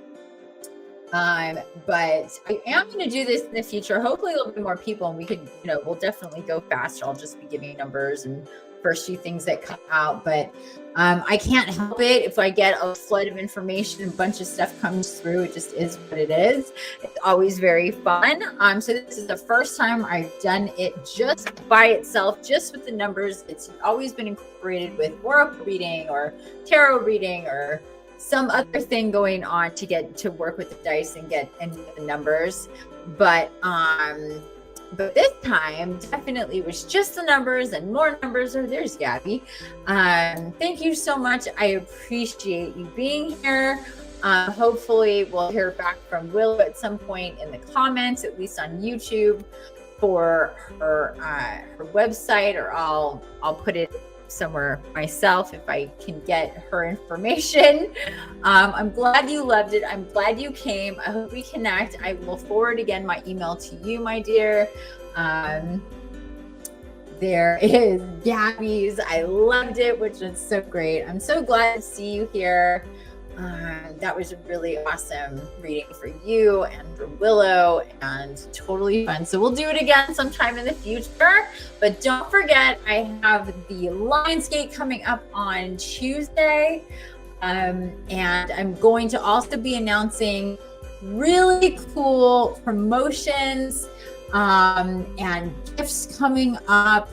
But I am going to do this in the future. Hopefully there'll be more people and we could, we'll definitely go faster. I'll just be giving numbers and first few things that come out, but I can't help it if I get a flood of information, a bunch of stuff comes through. It just is what it is. It's always very fun. So this is the first time I've done it just by itself, just with the numbers. It's always been incorporated with oracle reading or tarot reading or some other thing going on to get to work with the dice and get the numbers. But this time definitely was just the numbers and more numbers. Oh, there's Gabby. Thank you so much. I appreciate you being here. Hopefully we'll hear back from Willow at some point in the comments, at least on YouTube, for her website, or I'll put it somewhere myself if I can get her information. I'm glad you loved it. I'm glad you came. I hope we connect. I will forward again my email to you, my dear. There is Gabby's. I loved it, which is so great. I'm so glad to see you here. That was a really awesome reading for you and for Willow, and totally fun. So we'll do it again sometime in the future. But don't forget, I have the Lionsgate coming up on Tuesday. And I'm going to also be announcing really cool promotions and gifts coming up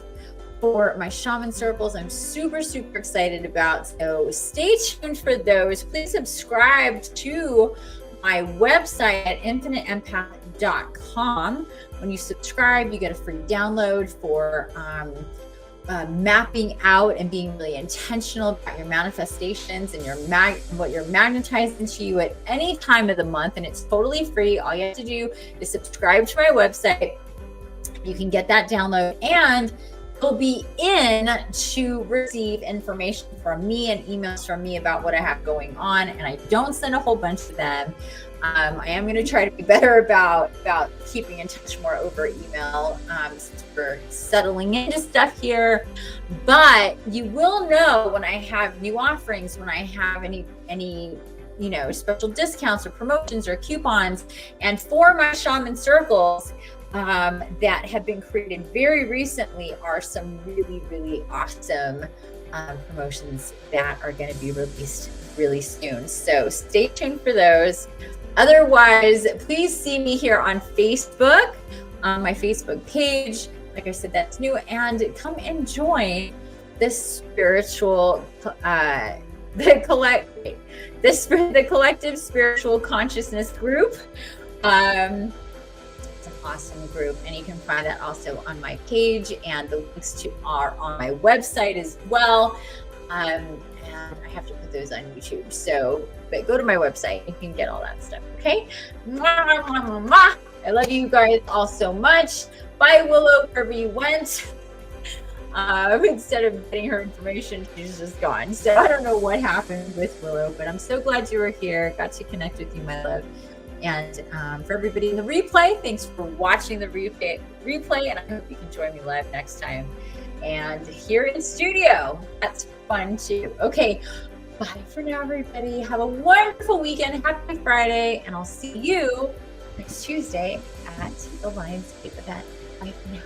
for my shaman circles. I'm super, super excited about. So stay tuned for those. Please subscribe to my website at infiniteempath.com. When you subscribe, you get a free download for mapping out and being really intentional about your manifestations and what you're magnetizing to you at any time of the month. And it's totally free. All you have to do is subscribe to my website. You can get that download, and you'll be in to receive information from me and emails from me about what I have going on. And I don't send a whole bunch of them. I am going to try to be better about keeping in touch more over email, since we're settling into stuff here. But you will know when I have new offerings, when I have any special discounts or promotions or coupons. And for my shaman circles, that have been created very recently are some really, really awesome promotions that are going to be released really soon. So stay tuned for those. Otherwise, please see me here on Facebook, on my Facebook page. Like I said, that's new. And come and join this spiritual, the collective spiritual consciousness group. Awesome group, and you can find that also on my page, and the links are on my website as well. And I have to put those on YouTube, but go to my website, you can get all that stuff. Okay, I love you guys all so much. Bye, Willow, wherever you went. Instead of getting her information, she's just gone. So I don't know what happened with Willow, but I'm so glad you were here. Got to connect with you, my love. And for everybody in the replay, thanks for watching the replay, and I hope you can join me live next time. And here in studio, that's fun too. Okay, bye for now, everybody. Have a wonderful weekend. Happy Friday, and I'll see you next Tuesday at the Lionsgate event. Bye for now.